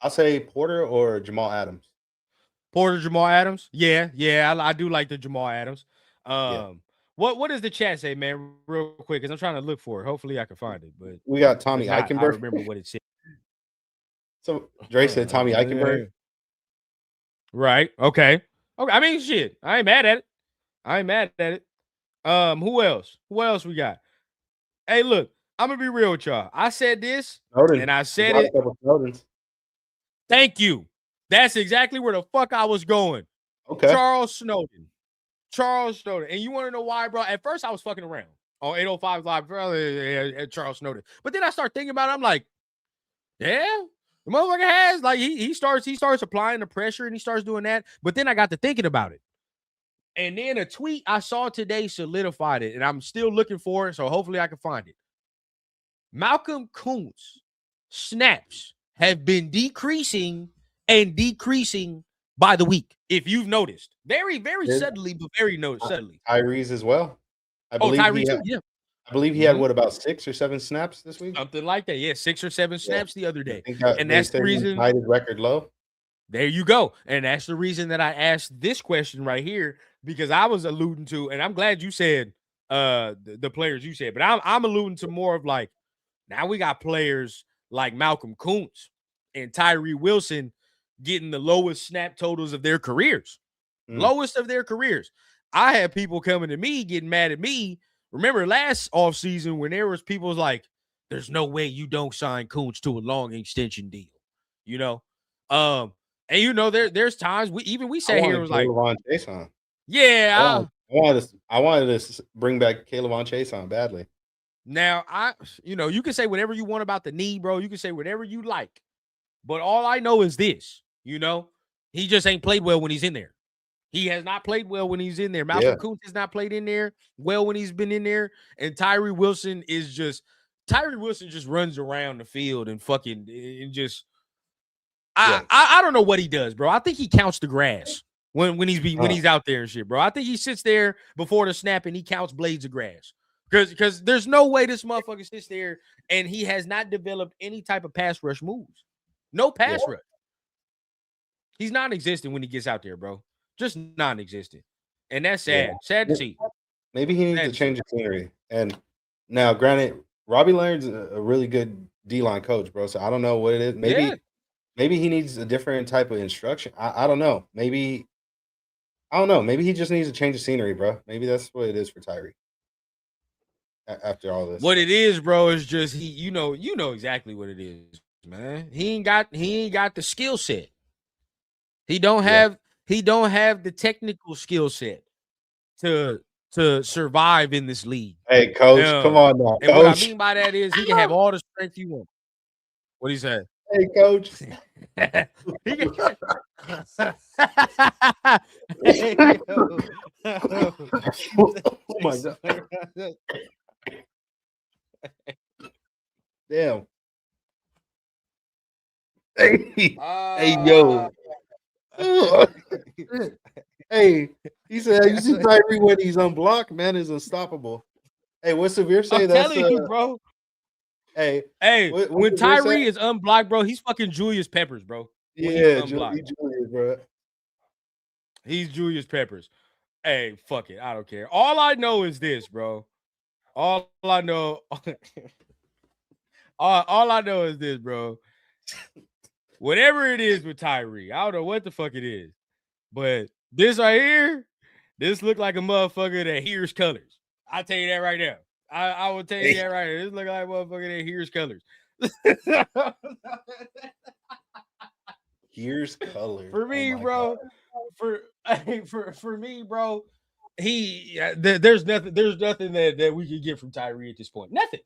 I'll say Porter or Jamal Adams. Jamal Adams? Yeah, I do like the Jamal Adams. What does the chat say, man? Real quick, because I'm trying to look for it. Hopefully, I can find it. But we got Tommy Eichenberg. I remember what it said. So Dre said Tommy Eichenberg. Right. Okay. I mean, shit. I ain't mad at it. Who else? Who else we got? Hey, look, I'm gonna be real with y'all. I said this, and I said it. Thank you. That's exactly where the fuck I was going. Okay. Charles Snowden. And you want to know why, bro? At first, I was fucking around on 805 Live at Charles Snowden. But then I start thinking about it. I'm like, yeah, the motherfucker has. Like, he starts applying the pressure and he starts doing that. But then I got to thinking about it. And then a tweet I saw today solidified it. And I'm still looking for it. So hopefully I can find it. Malcolm Kuntz snaps have been decreasing by the week, if you've noticed. Very, very subtly, but very subtly. Tyree's as well. I believe I believe he had about 6 or 7 snaps this week. Something like that. Yeah, 6 or 7 snaps the other day. And that's the reason tied his record low. There you go. And that's the reason that I asked this question right here, because I was alluding to, and I'm glad you said the players you said, but I'm alluding to more of like, now we got players like Malcolm Kuntz and Tyree Wilson getting the lowest snap totals of their careers. Lowest of their careers. I had people coming to me getting mad at me. Remember last offseason when there was people like, there's no way you don't sign Kuntz to a long extension deal. And there's times we sat here and was like, yeah, I wanted to bring back Caleb Chase on badly. Now you can say whatever you want about the knee, bro. You can say whatever you like, but all I know is this. He just ain't played well when he's in there. He has not played well when he's in there. Malcolm Kuntz has not played in there well when he's been in there. And Tyree Wilson just runs around the field and fucking and just I don't know what he does, bro. I think he counts the grass when he's out there and shit, bro. I think he sits there before the snap and he counts blades of grass. Because there's no way this motherfucker sits there and he has not developed any type of pass rush moves. No pass rush. He's non-existent when he gets out there, bro. Just non-existent. And that's sad. Yeah. Sad to see. Maybe he needs to change the scenery. And now, granted, Robbie Leonard's a really good D-line coach, bro. So I don't know what it is. Maybe he needs a different type of instruction. I don't know. Maybe he just needs to change the scenery, bro. Maybe that's what it is for Tyree. After all this, what it is, bro, is just you know exactly what it is, man. He ain't got the skill set. He don't have the technical skill set. to survive in this league. Hey, coach, come on now. And what I mean by that is he can have all the strength you want. What he said? Hey, coach. He can. Oh my god. Damn. Hey, hey, yo. Hey, he said, you see Tyree when he's unblocked, man, is unstoppable. Hey, what Severe say? I'm telling you, bro. Hey, when Tyree is unblocked, bro, he's fucking Julius Peppers, bro. Yeah, Julius, bro. He's Julius Peppers. Hey, fuck it. I don't care. All I know is this, bro. All I know is this, bro. Whatever it is with Tyree, I don't know what the fuck it is. But this right here, this look like a motherfucker that hears colors. I'll tell you that right now. I will tell you that right now. This look like a motherfucker that hears colors. Here's colors. For me, bro. For me, bro. There's nothing that we can get from Tyree at this point. Nothing.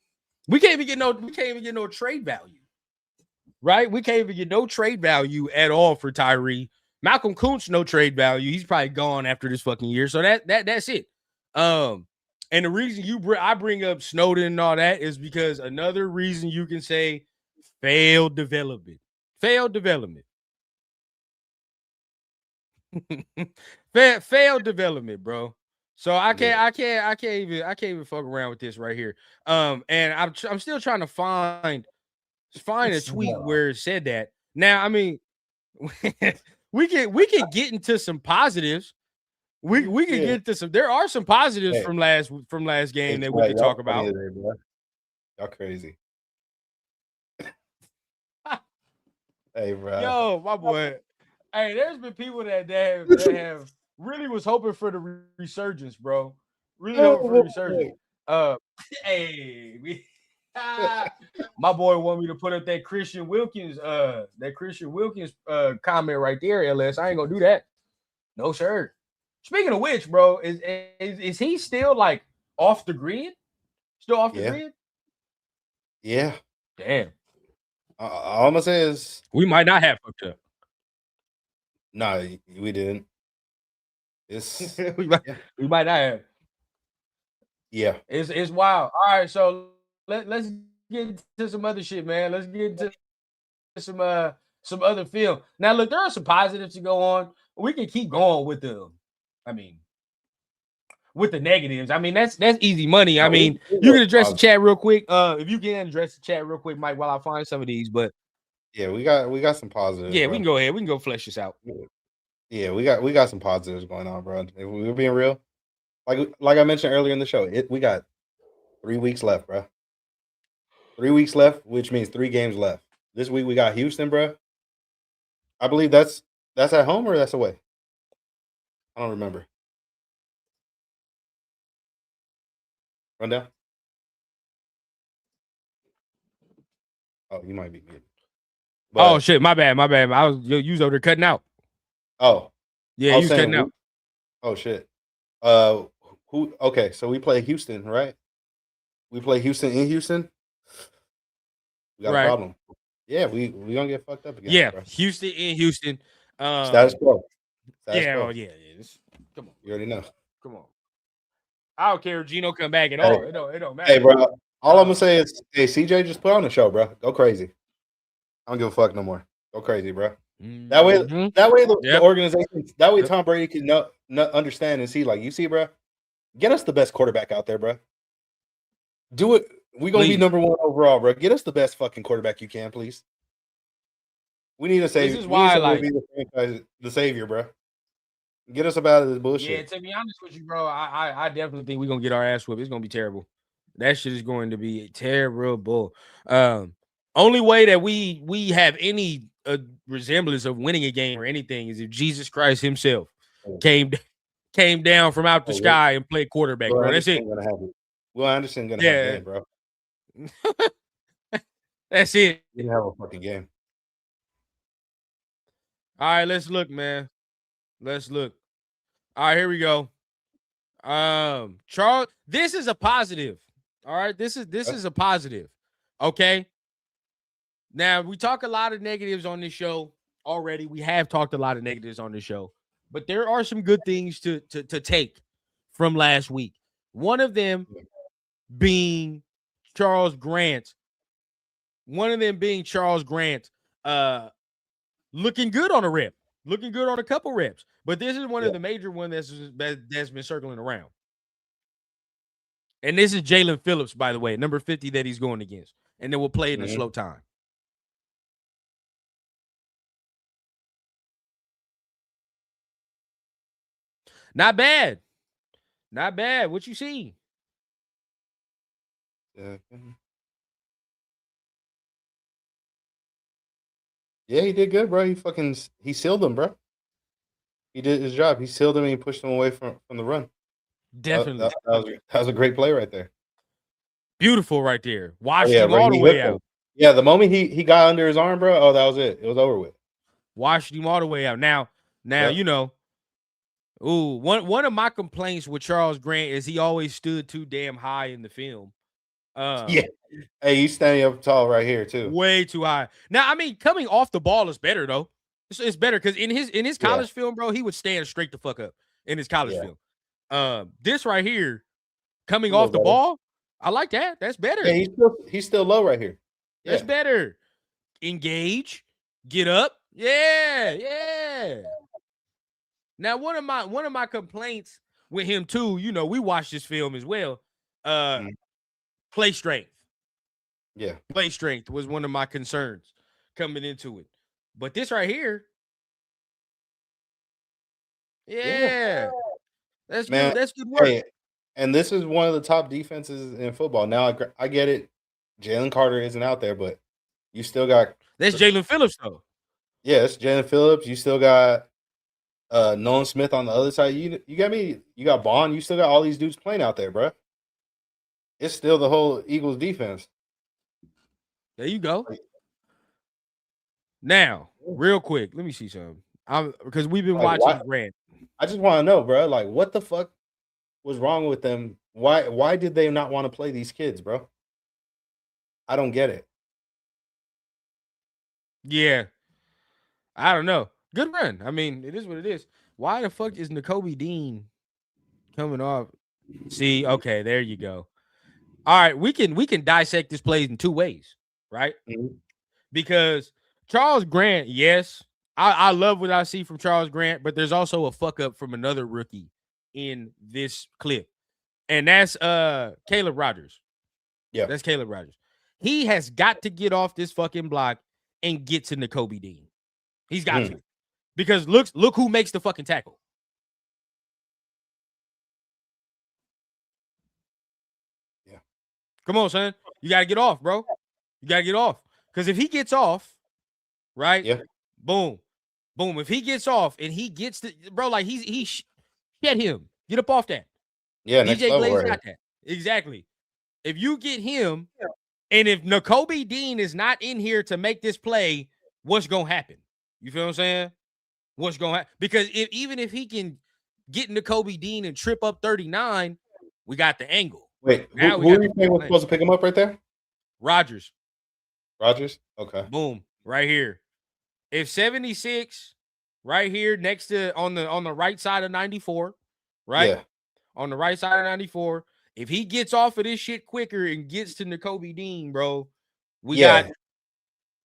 We can't even get no trade value. Right? We can't even get no trade value at all for Tyree. Malcolm Kuntz, no trade value. He's probably gone after this fucking year. So that's it. And the reason I bring up Snowden and all that is because another reason you can say failed development. Failed development, bro. So I can't even fuck around with this right here. And I'm still trying to find a tweet where it said that. Now, I mean, we can get into some positives. We can get to some. There are some positives from last game that we can talk about. Y'all crazy. Hey, bro. Yo, my boy. Hey, there's been people that have really was hoping for the resurgence, bro. Really hoping for the resurgence. My boy want me to put up that Christian Wilkins comment right there, LS. I ain't gonna do that. No, sir. Speaking of which, bro, is he still like off the grid? Still off the grid? Yeah. Damn. All I'm gonna say is we might not have fucked up. No, we didn't. It's we might not have. Yeah. It's wild. All right, so let's get into some other shit, man. Let's get into some other film. Now, look, there are some positives to go on. We can keep going with with the negatives. I mean, that's easy money. I mean, you can address the chat real quick. If you can address the chat real quick, Mike, while I find some of these. But yeah, we got some positives. Yeah, bro. We can go ahead. We can go flesh this out. Yeah, we got some positives going on, bro. If we're being real, like I mentioned earlier in the show, we got 3 weeks left, bro. 3 weeks left, which means 3 games left. This week we got Houston, bro. I believe that's at home or that's away. I don't remember. Rundown. Oh, you might be muted. Oh shit, my bad. I was you was over there cutting out. Oh, yeah, you was cutting out. Oh shit. Who? Okay, so we play Houston, right? We play Houston in Houston. We got a problem. Yeah, we gonna get fucked up again. Yeah, bro. Houston in Houston. Status quo. Yeah. Come on. You already know. Come on. I don't care if Gino come back at all. It don't matter. Hey, bro. All I'm gonna say is, hey, CJ, just put on the show, bro. Go crazy. I don't give a fuck no more. Go crazy, bro. That way, the organization, that way Tom Brady can understand and see, like, you see, bro. Get us the best quarterback out there, bro. Do it. We're gonna be number 1 overall, bro. Get us the best fucking quarterback you can, please. We need a savior. This is why, be the savior, bro. Get us up out of this bullshit. Yeah, to be honest with you, bro, I definitely think we're gonna get our ass whipped. It's gonna be terrible. That shit is going to be terrible. Only way that we have any resemblance of winning a game or anything is if Jesus Christ himself came down from out the sky and played quarterback, bro. That's it. Will Anderson gonna have a game, bro. That's it. He didn't have a fucking game. All right, let's look, man. Let's look. All right, here we go. Charles, this is a positive. All right, this is a positive. Okay. Now we talk a lot of negatives on this show already. We have talked a lot of negatives on this show, but there are some good things to take from last week. One of them being Charles Grant. One of them being Charles Grant, looking good on a rep, looking good on a couple reps. But this is one of the major ones that's been circling around. And this is Jalen Phillips, by the way, number 50 that he's going against. And then we'll play it in a slow time. Not bad. Not bad. What you see? Yeah, he did good, bro. He sealed them, bro. He did his job. He sealed them and he pushed them away from the run. Definitely. That was a great play right there. Beautiful right there. Washed him all the way out. Yeah, the moment he got under his arm, bro, that was it. It was over with. Washed him all the way out. Now, you know, one of my complaints with Charles Grant is he always stood too damn high in the film. Yeah. Hey, he's standing up tall right here too. Way too high. Now, I mean, coming off the ball is better though. It's better because in his college film, bro, he would stand straight the fuck up in his college film. This right here, coming off the ball, I like that. That's better. Yeah, he's still low right here. Yeah. That's better. Engage, get up. Yeah. Now, one of my complaints with him too, you know, we watched this film as well. Play strength. Yeah. Play strength was one of my concerns coming into it. But this right here, that's good. That's good work. Hey, and this is one of the top defenses in football. Now I get it. Jalen Carter isn't out there, but you still got that's Jalen Phillips though. Yeah, it's Jalen Phillips. You still got Nolan Smith on the other side. You got me. You got Bond. You still got all these dudes playing out there, bro. It's still the whole Eagles defense. There you go. Now, real quick, let me see something. Because we've been watching Grant. I just want to know, bro. Like, what the fuck was wrong with them? Why did they not want to play these kids, bro? I don't get it. Yeah. I don't know. Good run. I mean, it is what it is. Why the fuck is Nakobe Dean coming off? See, okay, there you go. All right, we can dissect this play in two ways, right? Mm-hmm. Because Charles Grant, yes, I love what I see from Charles Grant, but there's also a fuck up from another rookie in this clip, and that's Caleb Rogers. Yeah, that's Caleb Rogers. He has got to get off this fucking block and get to Nakobe Dean. He's got to, because look who makes the fucking tackle. Come on, son. You got to get off, bro. You got to get off. Because if he gets off, right? Yeah. Boom. Boom. If he gets off and he gets the bro, like he get him. Get up off that. Yeah, DJ Glaze got that. Exactly. If you get him, and if Nakobe Dean is not in here to make this play, what's gonna happen? You feel what I'm saying? What's gonna happen? Because even if he can get Nakobe Dean and trip up 39, we got the angle. Wait, who are you saying was supposed to pick him up right there? Rogers. Okay. Boom. Right here. If 76 right here next to on the right side of 94, right? Yeah. On the right side of 94, if he gets off of this shit quicker and gets to Nakobe Dean, bro, we got.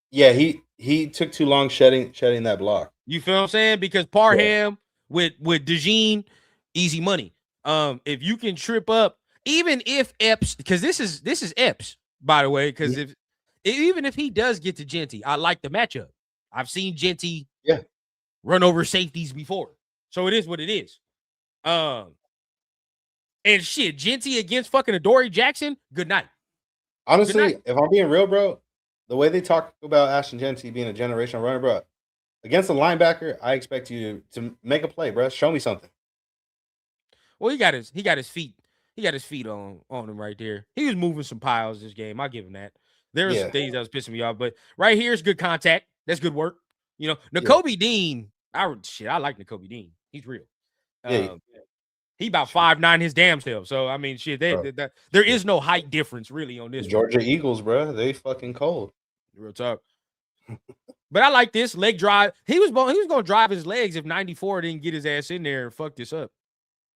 Yeah, he took too long shedding that block. You feel what I'm saying? Because Parham with DeJean, easy money. If you can trip up, even if Epps, because this is Epps, by the way, because even if he does get to Genty, I like the matchup. I've seen Genty run over safeties before. So it is what it is. And shit, Genty against fucking Adoree Jackson, good night. Honestly, if I'm being real, bro, the way they talk about Ashton Genty being a generational runner, bro, against a linebacker, I expect you to make a play, bro. Show me something. Well, he got his feet. He got his feet on him right there. He was moving some piles this game. I'll give him that. There were some things that was pissing me off, but right here is good contact. That's good work. You know, Nakobe Dean. I like Nakobe Dean. He's real. He about 5'9" his damn self. So I mean, shit, there is no height difference really on this. The Georgia Eagles, bro, they fucking cold. Real talk. But I like this leg drive. He was gonna drive his legs if 94 didn't get his ass in there and fuck this up.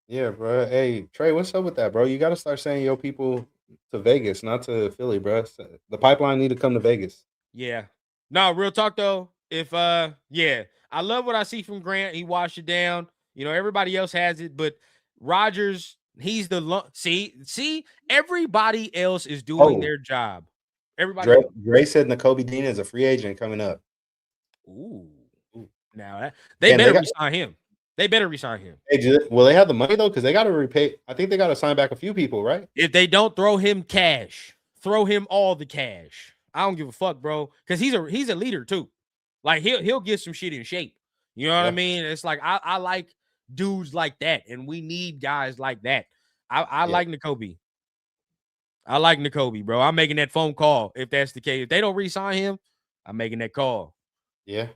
Yeah, bro. Hey, Trey, what's up with that, bro? You got to start saying yo people to Vegas, not to Philly, bro. The pipeline need to come to Vegas. Yeah. No, real talk though. If yeah, I love what I see from Grant. He washed it down. You know, everybody else has it, but Rodgers, he's the see, everybody else is doing their job. Everybody Dre said Nakobe Dean is a free agent coming up. Ooh. Now they better resign him. They better resign him. Hey, will they have the money though? Because they got to repay. I think they got to sign back a few people, right? If they don't throw him cash, throw him all the cash. I don't give a fuck, bro. Because he's a leader too. Like he'll get some shit in shape. You know what I mean? It's like I like dudes like that, and we need guys like that. I like Nakobe. I like Nakobe, bro. I'm making that phone call if that's the case. If they don't re-sign him, I'm making that call. Yeah.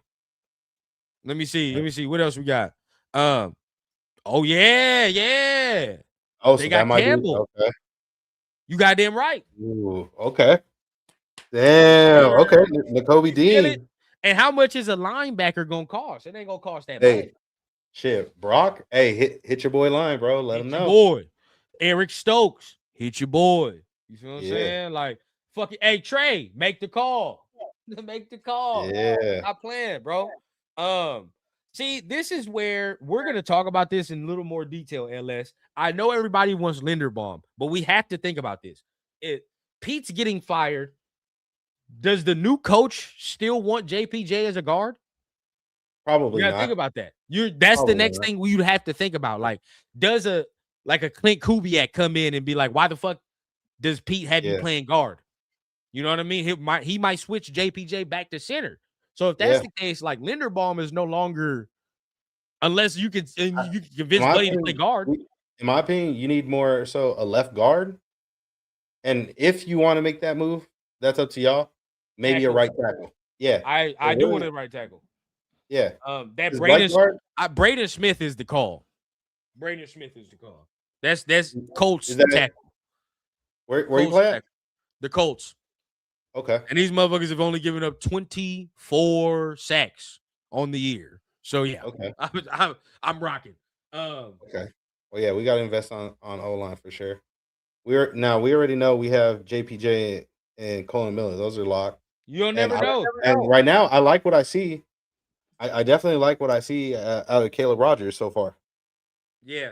Let me see. Let me see. What else we got? Oh yeah. Oh, they so got that might Campbell. Be, okay. You got them right. Ooh, okay. Damn. Okay. Nakobe Dean. And how much is a linebacker gonna cost? It ain't gonna cost that much. Hey, shit, Brock. Hey, hit your boy line, bro. Let him know. Boy, Eric Stokes. Hit your boy. You feel what I'm saying? Like, fuck it. Hey, Trey, make the call. Make the call. Yeah. Stop playing, bro. See, this is where we're gonna talk about this in a little more detail, LS. I know everybody wants Linderbaum, but we have to think about this. Pete's getting fired. Does the new coach still want JPJ as a guard? Probably not. Think about that. That's probably the next thing you'd have to think about. Like, does a Clint Kubiak come in and be like, why the fuck does Pete have you playing guard? You know what I mean? He might switch JPJ back to center. So if that's the case, like Linderbaum is no longer, unless you can convince Buddy to play guard. In my opinion, you need more a left guard. And if you want to make that move, that's up to y'all. Maybe a right tackle. Yeah. I do want a right tackle. Yeah. That Braden Smith is the call. Braden Smith is the call. That's Colts tackle. Where you play at? The Colts. Okay. And these motherfuckers have only given up 24 sacks on the year. So yeah. Okay. I'm rocking. Okay. Well, yeah, we got to invest on O-line for sure. We already know we have JPJ and Colin Miller. Those are locked. You'll never know. And right now, I like what I see. I definitely like what I see out of Caleb Rogers so far. Yeah.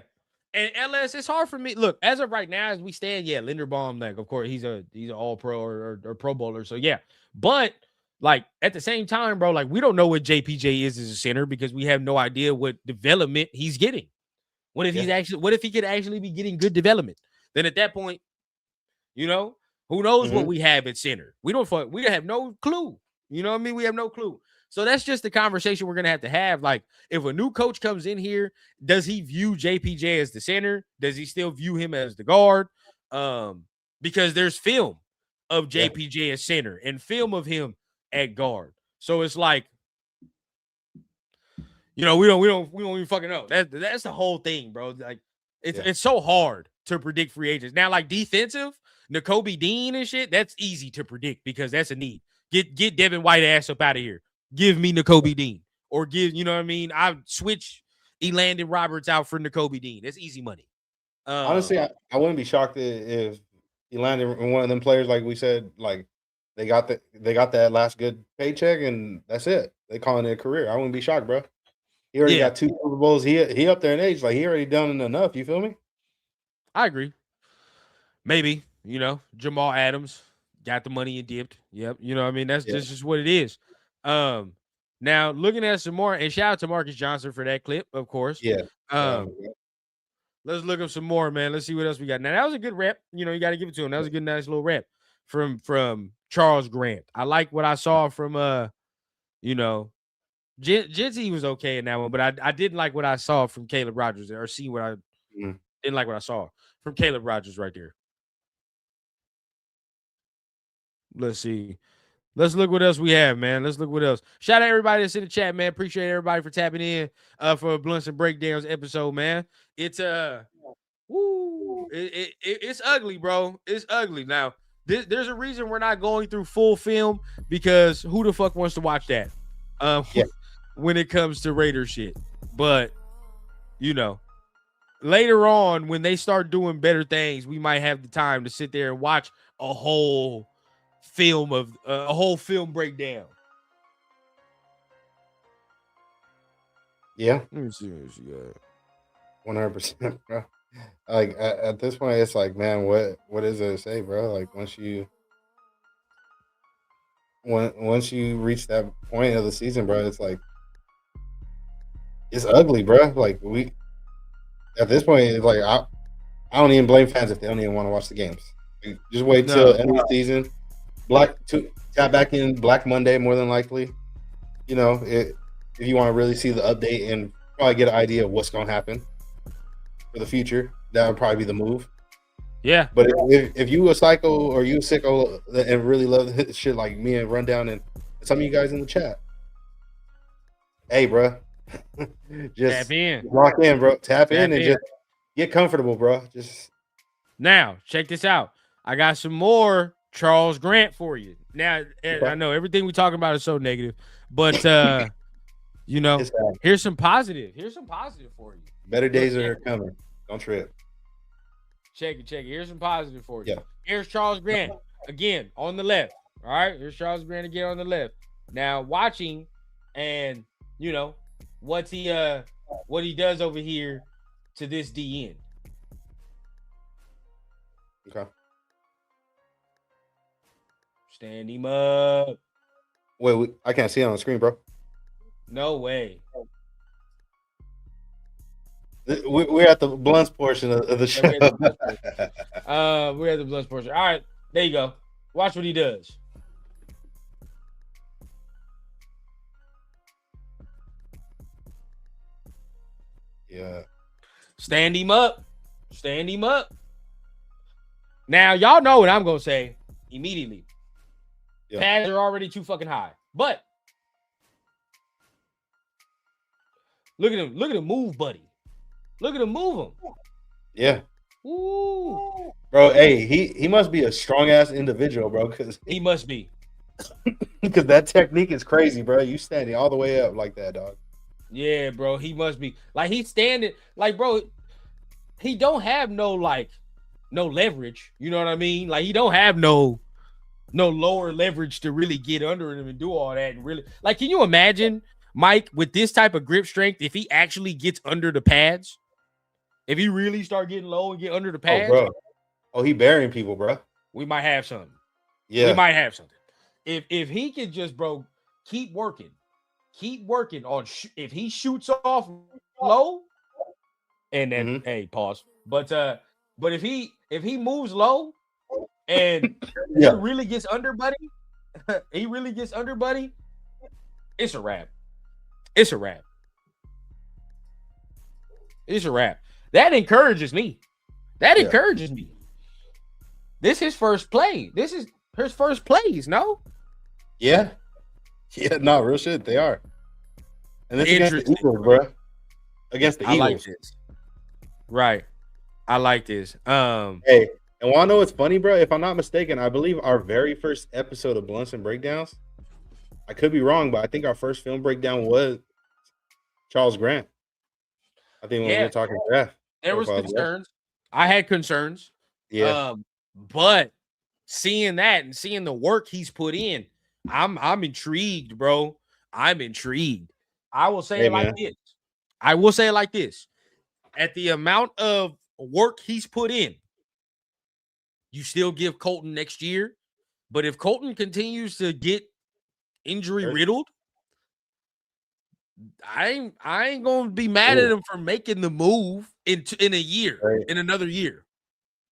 And LS, it's hard for me. Look, as of right now, as we stand, Linderbaum, like, of course, he's an all pro or pro bowler. So yeah. But like at the same time, bro, like we don't know what JPJ is as a center because we have no idea what development he's getting. What if he could actually be getting good development? Then at that point, who knows what we have at center? We have no clue. You know what I mean? We have no clue. So that's just the conversation we're going to have. Like, if a new coach comes in here, does he view JPJ as the center? Does he still view him as the guard? Because there's film of JPJ as center and film of him at guard. So it's like, we don't even fucking know. That's the whole thing, bro. Like, it's so hard to predict free agents. Now, like defensive, Nakobe Dean and shit, that's easy to predict because that's a need. Get Devin White ass up out of here. Give me Nakobe Dean or you know what I mean? I switch Elandon Roberts out for Nakobe Dean. That's easy money. Honestly, I wouldn't be shocked if Elandon, one of them players, like we said, like they got that last good paycheck and that's it. They calling it a career. I wouldn't be shocked, bro. He already got 2 Super Bowls. He up there in age. Like he already done enough. You feel me? I agree. Maybe, Jamal Adams got the money and dipped. Yep. You know what I mean? That's just what it is. Now looking at some more, and shout out to Marcus Johnson for that clip, of course. Yeah. Let's look up some more, man. Let's see what else we got. Now that was a good rep. You got to give it to him. That was a good, nice little rep from Charles Grant. I like what I saw from Jinzy was okay in that one, but I didn't like what I saw from Caleb Rogers or see what I didn't like what I saw from Caleb Rogers right there. Let's see. Let's look what else we have, man. Let's look what else. Shout out everybody that's in the chat, man. Appreciate everybody for tapping in for a Blunts and Breakdowns episode, man. It's Woo, it's ugly, bro. It's ugly. Now, there's a reason we're not going through full film because who the fuck wants to watch that? Yeah. When it comes to Raider shit, but later on when they start doing better things, we might have the time to sit there and watch a whole film breakdown. Yeah. Let me see what you got. 100%, bro. Like at this point, it's like, man, what is there to say, bro? Like once you reach that point of the season, bro, it's like it's ugly, bro. Like we at this point, it's like I don't even blame fans if they don't even want to watch the games. Like, just wait till end of the season. Tap back in Black Monday more than likely. If you want to really see the update and probably get an idea of what's going to happen for the future, that would probably be the move. Yeah. But if you a psycho or you a sicko and really love this shit like me and Rundown and some of you guys in the chat, hey, bro, just tap in. lock in, bro. Tap in and just get comfortable, bro. Just now check this out. I got some more Charles Grant for you. Now I know everything we talking about is so negative, but here's some positive. Here's some positive for you. Better days are coming. Don't trip. Check it. Here's some positive for you. Yeah. Here's Charles Grant again on the left. All right. Here's Charles Grant again on the left. Now watching and what he does over here to this DN. Okay. Stand him up. Wait, I can't see it on the screen, bro. No way. We're at the blunts portion of the show. We're at the blunts portion. All right, there you go. Watch what he does. Yeah. Stand him up. Now, y'all know what I'm going to say immediately. Yeah. Pads are already too fucking high. But look at him. Look at him move, buddy. Look at him move him. Yeah. Ooh. Bro, hey, he must be a strong-ass individual, bro. He must be. Because that technique is crazy, bro. You standing all the way up like that, dog. Yeah, bro. He must be. Like, he's standing. Like, bro, he don't have no leverage. You know what I mean? Like, he don't have no lower leverage to really get under him and do all that. And really, like, can you imagine, Mike, with this type of grip strength, if he actually gets under the pads? If he really start getting low and get under the pads? Oh, bro. Oh, he burying people, bro. We might have something. Yeah. We might have something. If he can just, bro, keep working on if he shoots off low, and then hey, pause. But if he moves low and he really gets under, buddy, it's a wrap. It's a wrap. That encourages me. Encourages me. This is his first play. This is his first plays, no? Yeah. Yeah, no, real shit. They are. And this against the Eagles, bro. Against the Eagles. I like this. Right. I like this. Hey, and while I know it's funny, bro, if I'm not mistaken, I believe our very first episode of Blunts and Breakdowns, I could be wrong, but I think our first film breakdown was Charles Grant. I think when we were talking draft. There was concerns. I had concerns. Yeah. But seeing that and seeing the work he's put in, I'm intrigued, bro. I'm intrigued. I will say it like this. At the amount of work he's put in, you still give Colton next year. But if Colton continues to get injury riddled, I ain't gonna be mad at him for making the move in a year, in another year.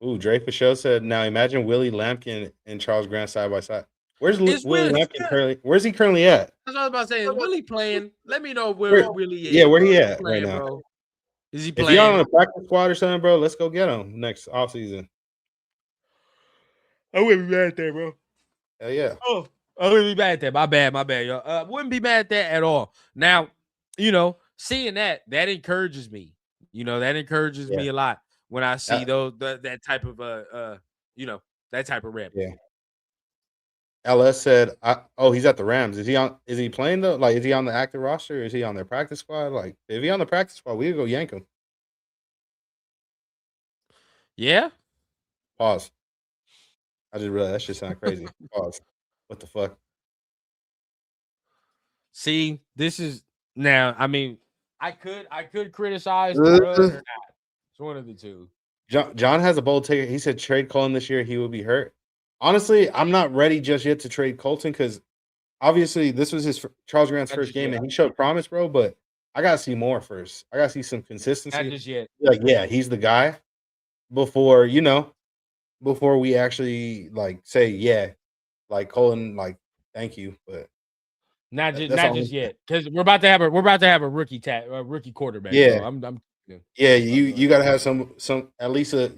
Ooh, Dre for sure said, now imagine Willie Lampkin and Charles Grant side by side. Where's Willie Lampkin currently? Where's he currently at? That's what I was about to say. Is Willie playing? Let me know where Willie is. Yeah, where he at right now? Bro? Is he playing? If you're on a practice squad or something, bro, let's go get him next offseason. I wouldn't be mad at that, bro. Hell yeah. Oh, I wouldn't be mad at that. My bad, y'all. Wouldn't be mad at that at all. Now, seeing that encourages me. That encourages me a lot. when I see that type of that type of rep. Yeah. LS said, "Oh, he's at the Rams. Is he on? Is he playing though? Like, is he on the active roster? Is he on their practice squad? Like, if he on the practice squad, we could go yank him." Yeah. Pause. I just realized that shit sounded crazy. Pause. What the fuck? See, this is now. I mean, I could criticize the run or not. It's one of the two. John has a bold take. He said trade Colton this year. He will be hurt. Honestly, I'm not ready just yet to trade Colton because obviously this was his Charles Grant's first game and he showed promise, bro. But I gotta see more first. I gotta see some consistency. Not just yet. Like, yeah, he's the guy. Before we actually like say, yeah, like Colton, like thank you, but not just yet because we're about to have a rookie quarterback. Yeah, bro. You got to have some at least an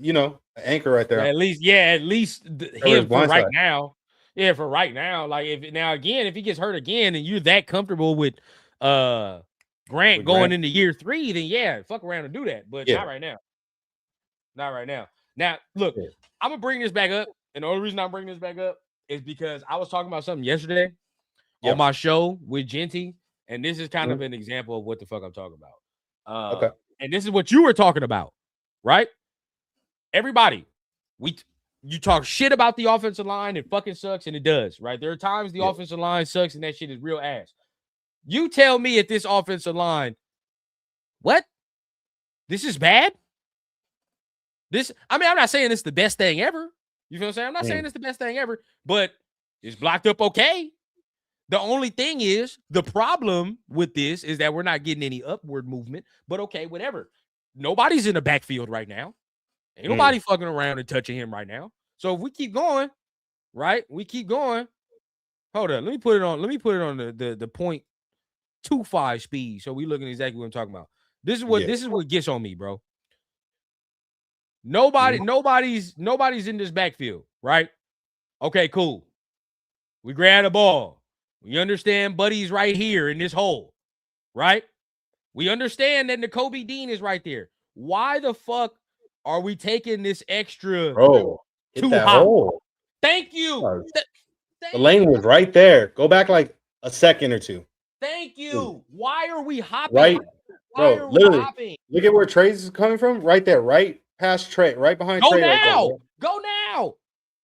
anchor right there. At least him for right now. Yeah, for right now. Like if he gets hurt again and you're that comfortable with Grant going into year 3, then yeah, fuck around and do that. But not right now. Not right now. Now, look, I'm gonna bring this back up, and the only reason I'm bringing this back up is because I was talking about something yesterday on my show with Genty, and this is kind of an example of what the fuck I'm talking about. Okay. And this is what you were talking about, right? Everybody, you talk shit about the offensive line, it fucking sucks, and it does, right? There are times the offensive line sucks, and that shit is real ass. You tell me at this offensive line, what? This is bad? I'm not saying it's the best thing ever. You feel what I'm saying? I'm not saying it's the best thing ever, but it's blocked up okay. The only thing is, the problem with this is that we're not getting any upward movement, but okay, whatever. Nobody's in the backfield right now. Ain't nobody fucking around and touching him right now. So if we keep going, right? We keep going. Hold on. Let me put it on the 0.25 speed. So we looking exactly what I'm talking about. This is what gets on me, bro. Nobody's in this backfield, right? Okay, cool. We grab the ball. We understand Buddy's right here in this hole, right? We understand that Nakobe Dean is right there. Why the fuck are we taking this extra hit that hole? Thank you. The lane was right there. Go back like a second or two. Thank you. Why are we hopping? Right, bro. Literally, hopping? Look at where Trey's is coming from. Right there, right past Trey, right behind Trey. Go now.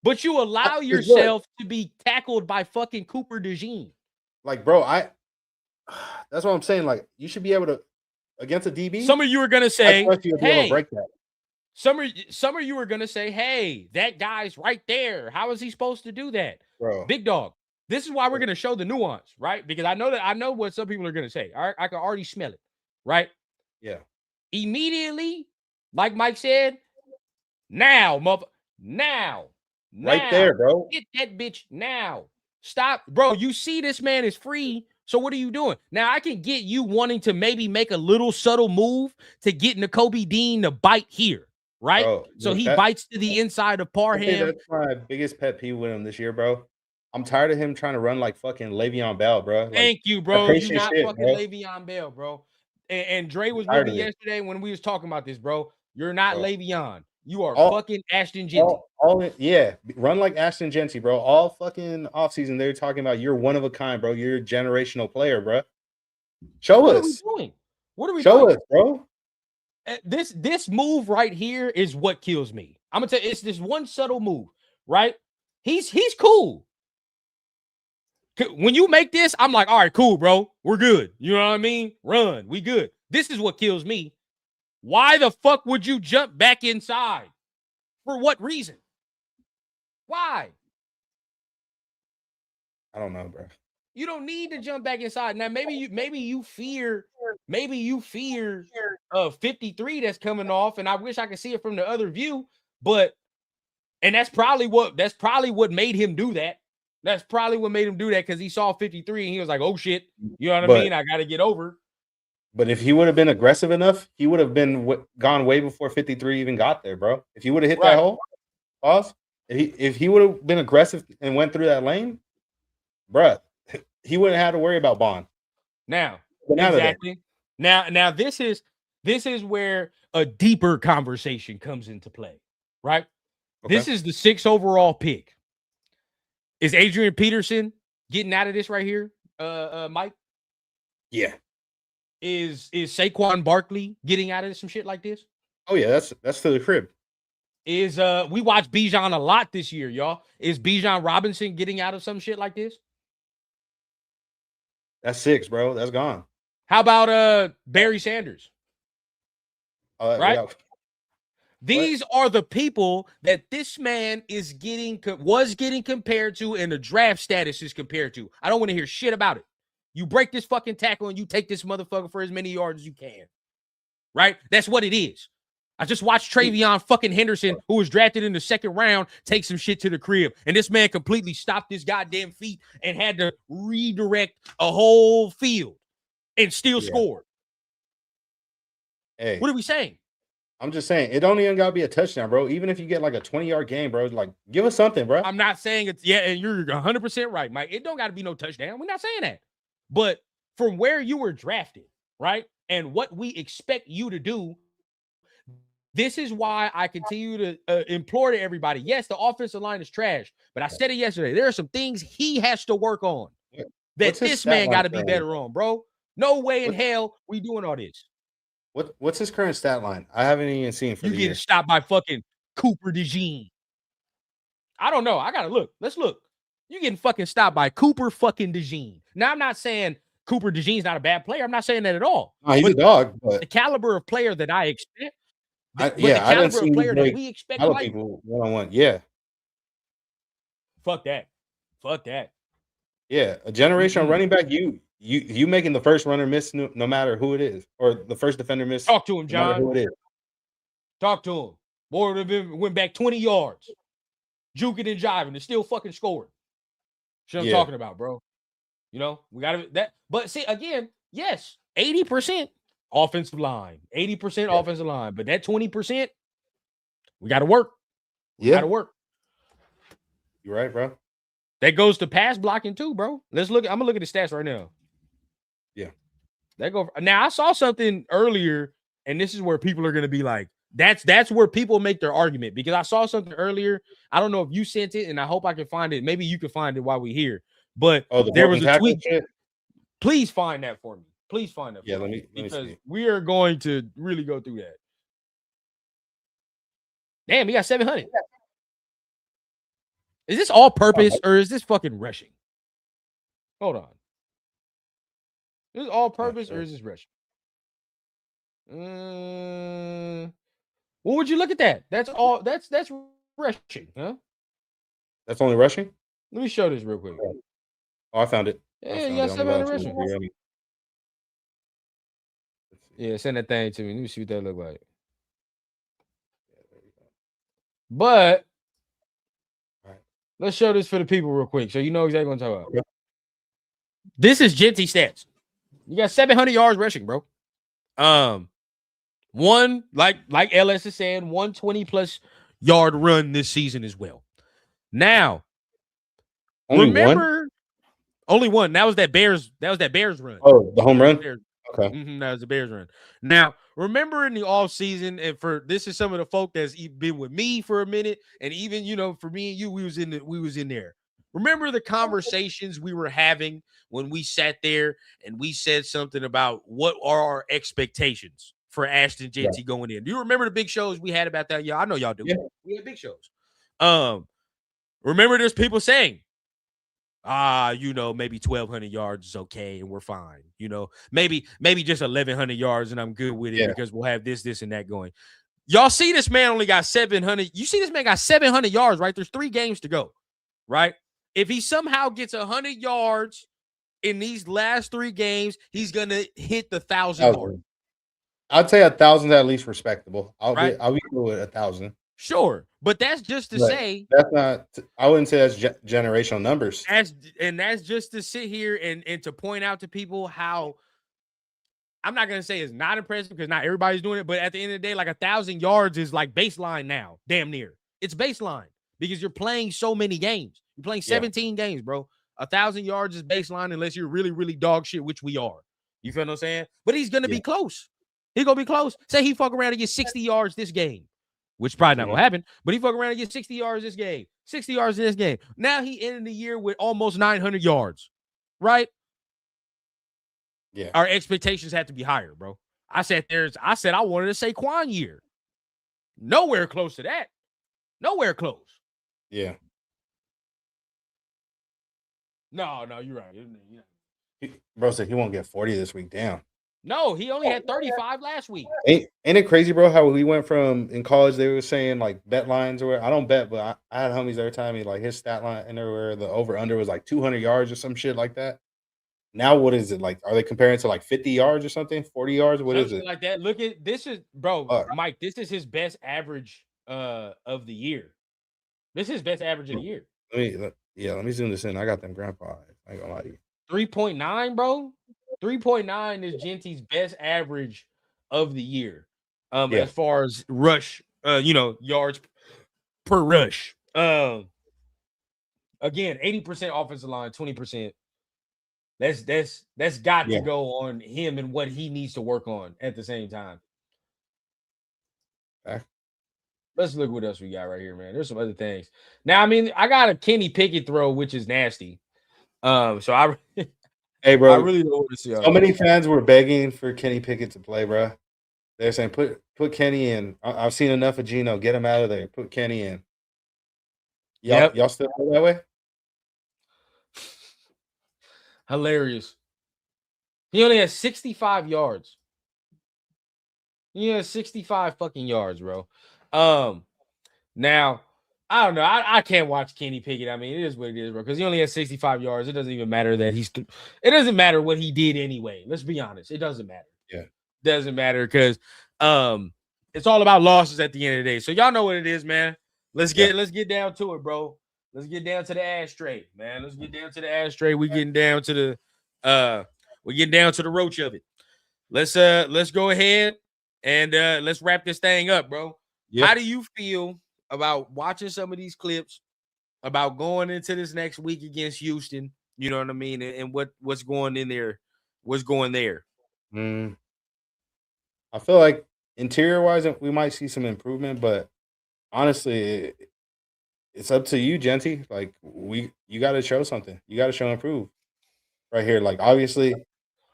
But you allow yourself to be tackled by fucking Cooper DeJean. Like, bro, that's what I'm saying. Like, you should be able to against a DB. Some of you are gonna say, "Hey," break that. Some of you are gonna say, "Hey, that guy's right there. How is he supposed to do that?" Bro, big dog. This is why we're gonna show the nuance, right? Because I know what some people are gonna say. All right, I can already smell it, right? Yeah. Immediately, like Mike said, now. Right there, bro. Get that bitch now. Stop, bro. You see this man is free. So what are you doing? Now I can get you wanting to maybe make a little subtle move to get Nakobe Dean to bite here, right? Bro, so he bites to the inside of Parham. That's my biggest pet peeve with him this year, bro. I'm tired of him trying to run like fucking Le'Veon Bell, bro. Like, thank you, bro. You're not fucking Le'Veon Bell, bro. And Dre was with me yesterday when we was talking about this, bro. You're not Le'Veon. You are fucking Ashton Genty. Run like Ashton Genty, bro. All fucking offseason, they're talking about you're one of a kind, bro. You're a generational player, bro. Show us. What are we doing? Show us, bro. This move right here is what kills me. I'm gonna tell you, it's this one subtle move, right? He's cool. When you make this, I'm like, all right, cool, bro. We're good. You know what I mean? Run. We good. This is what kills me. Why the fuck would you jump back inside? For what reason? Why? I don't know, bro. You don't need to jump back inside. Now, maybe you fear 53 that's coming off, and I wish I could see it from the other view, and that's probably what made him do that. That's probably what made him do that, because he saw 53 and he was like, oh shit, you know what I mean? I got to get over. But if he would have been aggressive enough, he would have been gone way before 53 even got there, bro. If he would have hit that hole, if he would have been aggressive and went through that lane, bro, he wouldn't have to worry about Bond. Now, exactly. Now this is this is where a deeper conversation comes into play, right? Okay. This is the 6th overall pick. Is Adrian Peterson getting out of this right here, Mike? Yeah. Is Saquon Barkley getting out of some shit like this? Oh yeah, that's to the crib. Is we watched Bijan a lot this year, y'all. Is Bijan Robinson getting out of some shit like this? That's 6, bro. That's gone. How about Barry Sanders? Right? Yeah. These are the people that this man was getting compared to, and the draft status is compared to. I don't want to hear shit about it. You break this fucking tackle and you take this motherfucker for as many yards as you can. Right? That's what it is. I just watched Travion fucking Henderson, who was drafted in the 2nd round, take some shit to the crib. And this man completely stopped his goddamn feet and had to redirect a whole field and still scored. Hey. What are we saying? I'm just saying, it don't even got to be a touchdown, bro. Even if you get like a 20-yard game, bro, like give us something, bro. I'm not saying it's, and you're 100% right, Mike. It don't got to be no touchdown. We're not saying that. But from where you were drafted, right, and what we expect you to do, this is why I continue to implore to everybody. Yes, the offensive line is trash, but I said it yesterday. There are some things he has to work on that this man got to be better on, bro. No way in hell we doing all this. What's his current stat line? I haven't even seen for you getting stopped by fucking Cooper DeJean. I don't know. I gotta look. Let's look. You getting fucking stopped by Cooper fucking DeJean. Now, I'm not saying Cooper DeJean's not a bad player. I'm not saying that at all. No, he's a dog. But the caliber of player that I expect. I don't see player that we expect people one-on-one. Yeah. Fuck that. Yeah, a generational running back. You making the first runner miss no matter who it is, or the first defender miss. Talk to him, John. No matter who it is. Talk to him. Boy would have been went back 20 yards, juking and jiving, and still fucking scored. Shit I'm talking about, bro. You know, we got that. But see, again, yes, 80% offensive line, 80% offensive line, but that 20%, we got to work. Got to work. You're right, bro. That goes to pass blocking too, bro. Let's look. I'm gonna look at the stats right now. Yeah. Now I saw something earlier, and this is where people are gonna be like, that's where people make their argument, because I saw something earlier. I don't know if you sent it, and I hope I can find it. Maybe you can find it while we're here. But there was a tweet. Please find that for me. Please find that. Let me see. We are going to really go through that. Damn, he got 700. Is this all purpose or is this fucking rushing? Hold on. Is this all purpose or is this rushing? What would you look at that? That's all. That's rushing, huh? That's only rushing? Let me show this real quick. Oh, I found it. Yeah, you got 700 rushing. Yeah, send that thing to me. Let me see what that look like. But let's show this for the people real quick, so you know exactly what I'm talking about. Okay. This is Genty stats. You got 700 yards rushing, bro. One, like LS is saying, 120+ yard run this season as well. Now, only one. That was that Bears run. Oh, the home run. Okay. That was the Bears run. Now, remember in the off season, and this is some of the folk that's been with me for a minute, and even for me and you, we was in there. Remember the conversations we were having when we sat there and we said something about what are our expectations for Ashton Genty going in. Do you remember the big shows we had about that? Yeah, I know y'all do. Yeah. We had big shows. Remember there's people saying, maybe 1,200 yards is okay and we're fine. Maybe just 1,100 yards and I'm good with it because we'll have this and that going. Y'all see this man only got 700. You see this man got 700 yards, right? There's 3 games to go, right? If he somehow gets 100 yards in these last 3 games, he's going to hit the 1,000 mark. I'd say 1,000 is at least respectable. I'll be cool with 1,000. Sure, but that's just to say that's not. I wouldn't say that's generational numbers. That's just to sit here and to point out to people how I'm not gonna say it's not impressive because not everybody's doing it, but at the end of the day, like 1,000 yards is like baseline now, damn near. It's baseline because you're playing so many games. You're playing 17 games, bro. 1,000 yards is baseline unless you're really, really dog shit, which we are. You feel what I'm saying? But he's gonna be close. He gonna be close. Say he fuck around and get 60 yards this game, which probably not gonna happen, but he fuck around and get 60 yards this game, 60 yards in this game. Now he ended the year with almost 900 yards, right? Yeah. Our expectations have to be higher, bro. I said I wanted a Saquon year. Nowhere close to that. Nowhere close. Yeah. No, you're right. Bro said he won't get 40 this week. Damn. No, he only had 35 last week. Ain't it crazy, bro? How we went from in college, they were saying like bet lines or whatever. I don't bet, but I had homies every time like his stat line and everywhere the over under was like 200 yards or some shit like that. Now what is it like? Are they comparing to like 50 yards or something? 40 yards? What something is it? like that? Look at this is Mike. This is his best average of the year. This is his best average of the year. Let me zoom this in. I got them grandpa. I ain't gonna lie to you. 3.9, bro. 3.9 is Genty's best average of the year. As far as rush, yards per rush. Again, 80% offensive line, 20%. That's got to go on him and what he needs to work on at the same time. Let's look what else we got right here, man. There's some other things. Now, I mean, I got a Kenny Pickett throw, which is nasty. Hey, bro, I really don't want to see. So many fans were begging for Kenny Pickett to play, bro. They're saying put Kenny in. I've seen enough of Geno. Get him out of there. Put Kenny in. Y'all still feel that way? Hilarious. He only has 65 yards. He has 65 fucking yards, bro. Now, I don't know. I can't watch Kenny Pickett. I mean, it is what it is, bro. Because he only has 65 yards. It doesn't even matter that it doesn't matter what he did anyway. Let's be honest. It doesn't matter. Yeah. Doesn't matter because it's all about losses at the end of the day. So y'all know what it is, man. Let's get down to it, bro. Let's get down to the ashtray, man. Let's get down to the ashtray. We getting down to the roach of it. Let's go ahead and let's wrap this thing up, bro. Yep. How do you feel about watching some of these clips, about going into this next week against Houston? You know what I mean? And what's going in there? What's going there? I feel like interior-wise, we might see some improvement, but honestly, it's up to you, Genty. Like you got to show something. You got to show improve right here. Like obviously,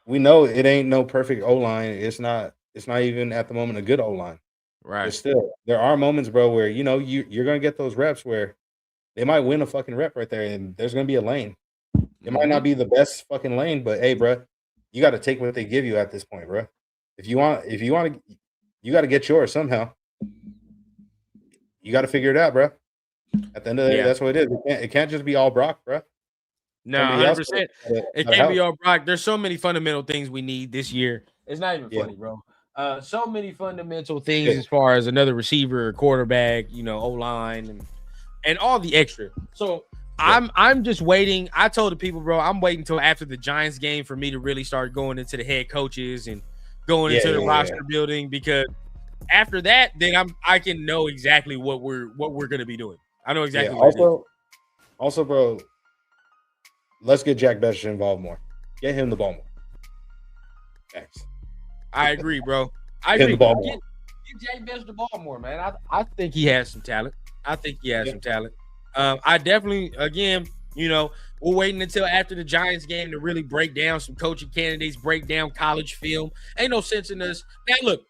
we know it ain't no perfect O-line. It's not even at the moment a good O-line. Right. But still, there are moments, bro, where you're gonna get those reps where they might win a fucking rep right there, and there's gonna be a lane. It might not be the best fucking lane, but hey, bro, you got to take what they give you at this point, bro. If you want to, you got to get yours somehow. You got to figure it out, bro. At the end of the day, that's what it is. It can't just be all Brock, bro. No, 100%. It can't be all Brock. There's so many fundamental things we need this year. It's not even funny, bro. So many fundamental things as far as another receiver, quarterback, O-line, and all the extra. So I'm just waiting. I told the people, bro, I'm waiting until after the Giants game for me to really start going into the head coaches and going into the roster building, because after that, then I can know exactly what we're gonna be doing. I know exactly. Also, bro, let's get Jack Best involved more. Get him the ball more. Thanks. I agree, bro. I agree. Get Jack Best the ball more, man. I think he has some talent. I definitely, again, we're waiting until after the Giants game to really break down some coaching candidates, break down college film. Ain't no sense in this. Now, look,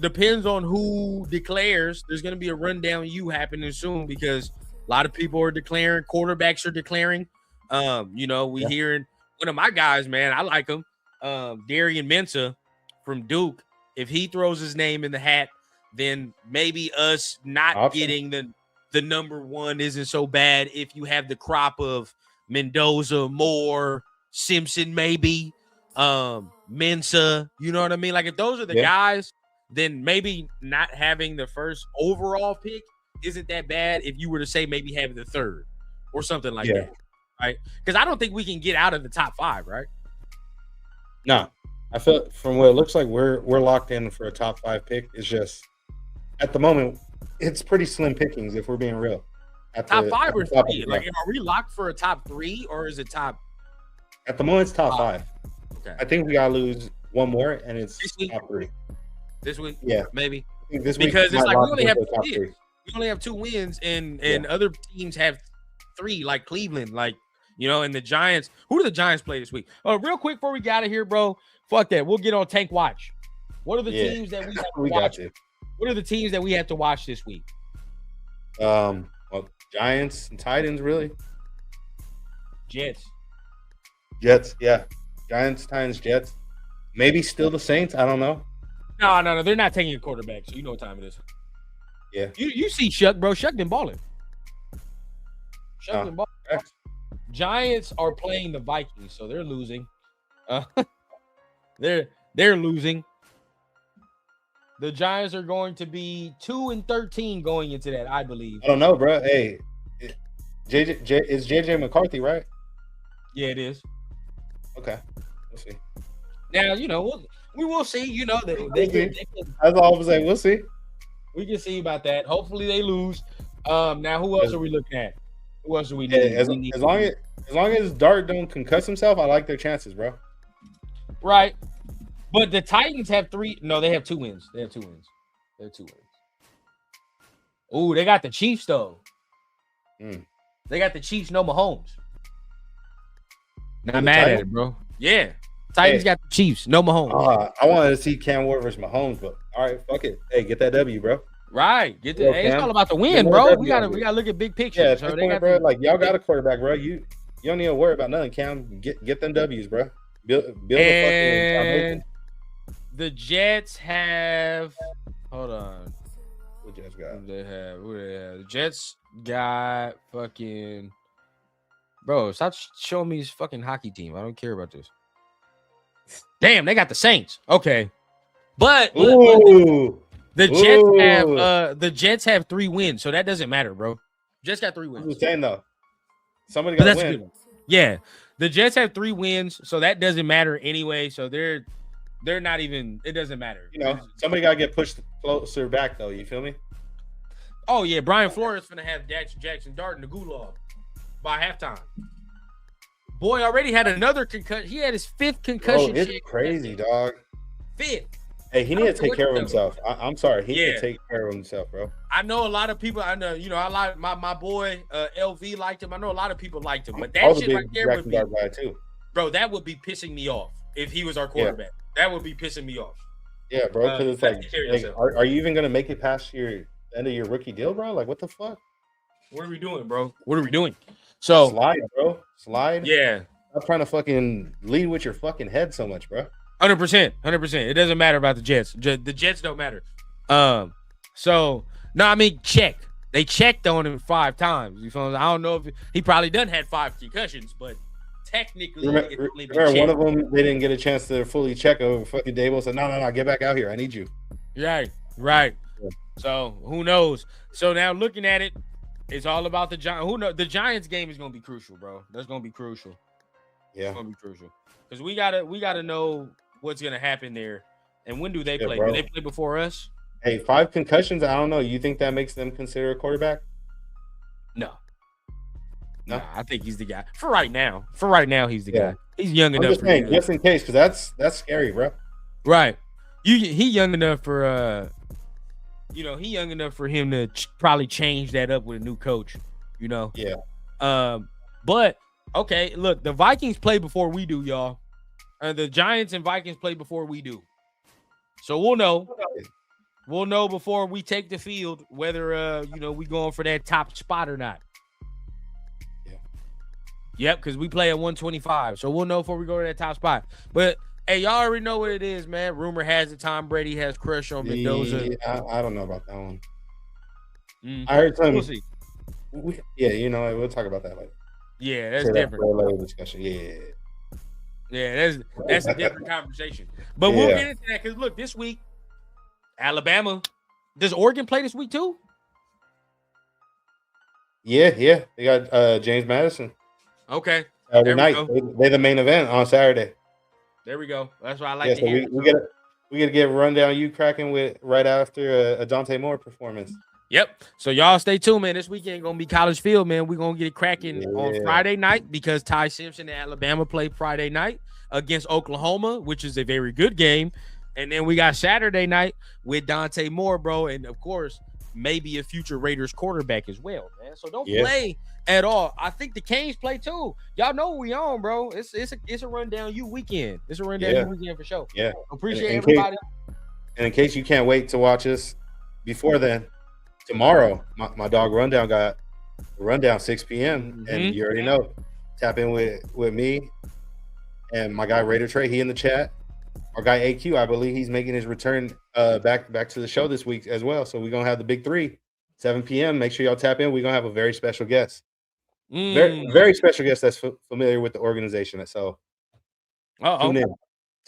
depends on who declares. There's going to be a rundown happening soon because a lot of people are declaring. Quarterbacks are declaring. Hearing one of my guys, man, I like him, Darian Mensah from Duke. If he throws his name in the hat, then maybe us not getting the number one isn't so bad. If you have the crop of Mendoza, Moore, Simpson, maybe Mensah, you know what I mean? Like if those are the guys, then maybe not having the first overall pick isn't that bad. If you were to say maybe having the third or something like that, right? Because I don't think we can get out of the top 5, right? No, I feel from what it looks like we're locked in for a top 5 pick. It's just at the moment it's pretty slim pickings if we're being real. Top 5 or 3? Like, are we locked for a top 3 or is it top? At the moment, it's top 5. Okay. I think we gotta lose one more, and it's top 3. this week. Yeah, maybe this week because it's like we only have the top 3. We only have 2 wins, and other teams have 3, like Cleveland, like and the Giants. Who do the Giants play this week? Oh, real quick before we get out of here, bro. Fuck that. We'll get on Tank Watch. What are the teams that we have to watch? What are the teams that we have to watch this week? Well, Giants and Titans, really. Jets, yeah. Giants, Titans, Jets. Maybe still the Saints. I don't know. No. They're not taking a quarterback, so you know what time it is. Yeah. You see Shuck, bro. Shuck been balling. Shuck been balling. Giants are playing the Vikings, so they're losing. They're losing. The Giants are going to be 2-13 going into that, I believe. I don't know, bro. Hey, is JJ McCarthy, right? Yeah, it is. Okay, we'll see. Now, we will see. That's all I'm saying. We'll see. We can see about that. Hopefully, they lose. Now, who else are we looking at? Who else do we need? As long as Dart don't concuss himself, I like their chances, bro. Right. But the Titans have 3. No, they have 2 wins. They have 2 wins. Ooh, they got the Chiefs, though. They got the Chiefs, no Mahomes. Not mad at it, bro. Yeah. Titans got the Chiefs, no Mahomes. I wanted to see Cam Ward versus Mahomes, but all right, fuck it. Hey, get that W, bro. Right. It's all about the win, bro. We gotta look at big picture. Yeah, so they got bro. Like y'all got a quarterback, bro. You don't need to worry about nothing, Cam. Get them W's, bro. Build a fucking. The Jets have. Hold on. What Jets got? Who they have? The Jets got fucking. Bro, stop showing me his fucking hockey team. I don't care about this. Damn, they got the Saints. Okay, but the Jets have 3 wins, so that doesn't matter, bro. Jets got 3 wins. I'm saying though, somebody got to win. Yeah, the Jets have 3 wins, so that doesn't matter anyway. So they're not even. It doesn't matter. Somebody got to get pushed closer back though. You feel me? Oh yeah, Brian Flores gonna have Jackson Dart in the gulag by halftime. Boy already had another concussion. He had his 5th concussion. It's crazy, dog. 5th. Hey, he need to take care of himself. I'm sorry. He need to take care of himself, bro. I know a lot of people. I know, I like my boy LV liked him. I know a lot of people liked him, but that shit right there would be, bro, that would be pissing me off if he was our quarterback. Yeah. That would be pissing me off. Yeah, bro. Because it's like are you even gonna make it past your end of your rookie deal, bro? Like, what the fuck? What are we doing, bro? What are we doing? So slide, bro. Slide. Yeah. I'm trying to fucking lead with your fucking head so much, bro. 100%. It doesn't matter about the Jets. The Jets don't matter. Check. They checked on him 5 times. You feel me? I don't know if he probably done had 5 concussions, but technically, remember one of them they didn't get a chance to fully check over. Fucking Dable said, "No, get back out here. I need you." Right. Yeah. So who knows? So now looking at it, it's all about the Giants. Who knows? The Giants game is gonna be crucial, bro. That's gonna be crucial. Yeah, it's gonna be crucial because we gotta know what's gonna happen there. And when do they play? Bro. Do they play before us? Hey, 5 concussions. I don't know. You think that makes them consider a quarterback? No. I think he's the guy for right now. He's the guy. He's young enough. Just saying, just in case, because that's scary, bro. Right. He young enough for he young enough for him to probably change that up with a new coach. Yeah. But okay, look, the Vikings play before we do, y'all. The Giants and Vikings play before we do. So we'll know. We'll know before we take the field whether we going for that top spot or not. Yeah. Yep, because we play at 125. So we'll know before we go to that top spot. But hey, y'all already know what it is, man. Rumor has it Tom Brady has crush on Mendoza. Yeah, I don't know about that one. I heard something. We'll see. We'll talk about that later. Yeah, that's different. Later discussion. Yeah. Yeah, that's a different conversation. But we'll get into that because look, this week, Alabama. Does Oregon play this week too? Yeah. They got James Madison. Okay. Saturday night. They're the main event on Saturday. There we go. That's what I like to hear. We gotta get a rundown you cracking with right after a Dante Moore performance. Yep. So y'all stay tuned, man. This weekend gonna be College Field, man. We're gonna get it cracking on Friday night because Ty Simpson and Alabama play Friday night against Oklahoma, which is a very good game. And then we got Saturday night with Dante Moore, bro. And of course, maybe a future Raiders quarterback as well, man. So don't play at all. I think the Canes play too. Y'all know what we on, bro. It's a rundown you weekend. It's a rundown you weekend for sure. Yeah. Appreciate everybody. And in case you can't wait to watch us before then, tomorrow, my dog Rundown got Rundown 6 p.m. And you already know. Tap in with me and my guy Raider Trey. He in the chat. Our guy AQ, I believe he's making his return back to the show this week as well. So we're gonna have the big 3, 7 p.m. Make sure y'all tap in. We're gonna have a very special guest. Very special guest that's familiar with the organization. So tune in.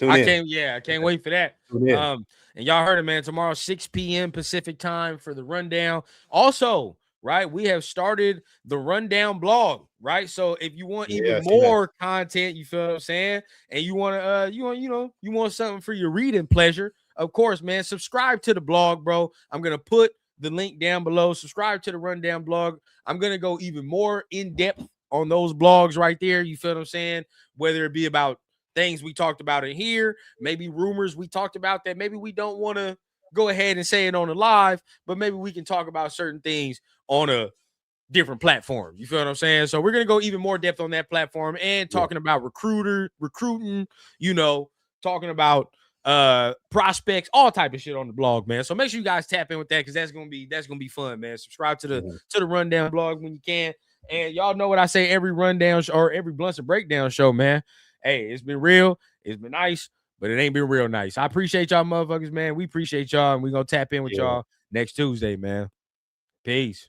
I can't wait for that. And y'all heard it, man. Tomorrow, 6 p.m. Pacific time for the rundown. Also, right, we have started the Rundown blog, right? So if you want even more content, you feel what I'm saying, and you want to you want something for your reading pleasure, of course, man, subscribe to the blog, bro. I'm gonna put the link down below. Subscribe to the Rundown blog. I'm gonna go even more in depth on those blogs right there. You feel what I'm saying? Whether it be about things we talked about in here, maybe rumors we talked about that maybe we don't want to go ahead and say it on the live, but maybe we can talk about certain things on a different platform. You feel what I'm saying? So we're going to go even more depth on that platform and talking about recruiting, talking about prospects, all type of shit on the blog, man. So make sure you guys tap in with that because that's gonna be fun, man. Subscribe to the Rundown blog when you can. And y'all know what I say every rundown or every Blunts and Breakdown show, man. Hey, it's been real, it's been nice, but it ain't been real nice. I appreciate y'all motherfuckers, man. We appreciate y'all, and we're gonna tap in with y'all next Tuesday, man. Peace.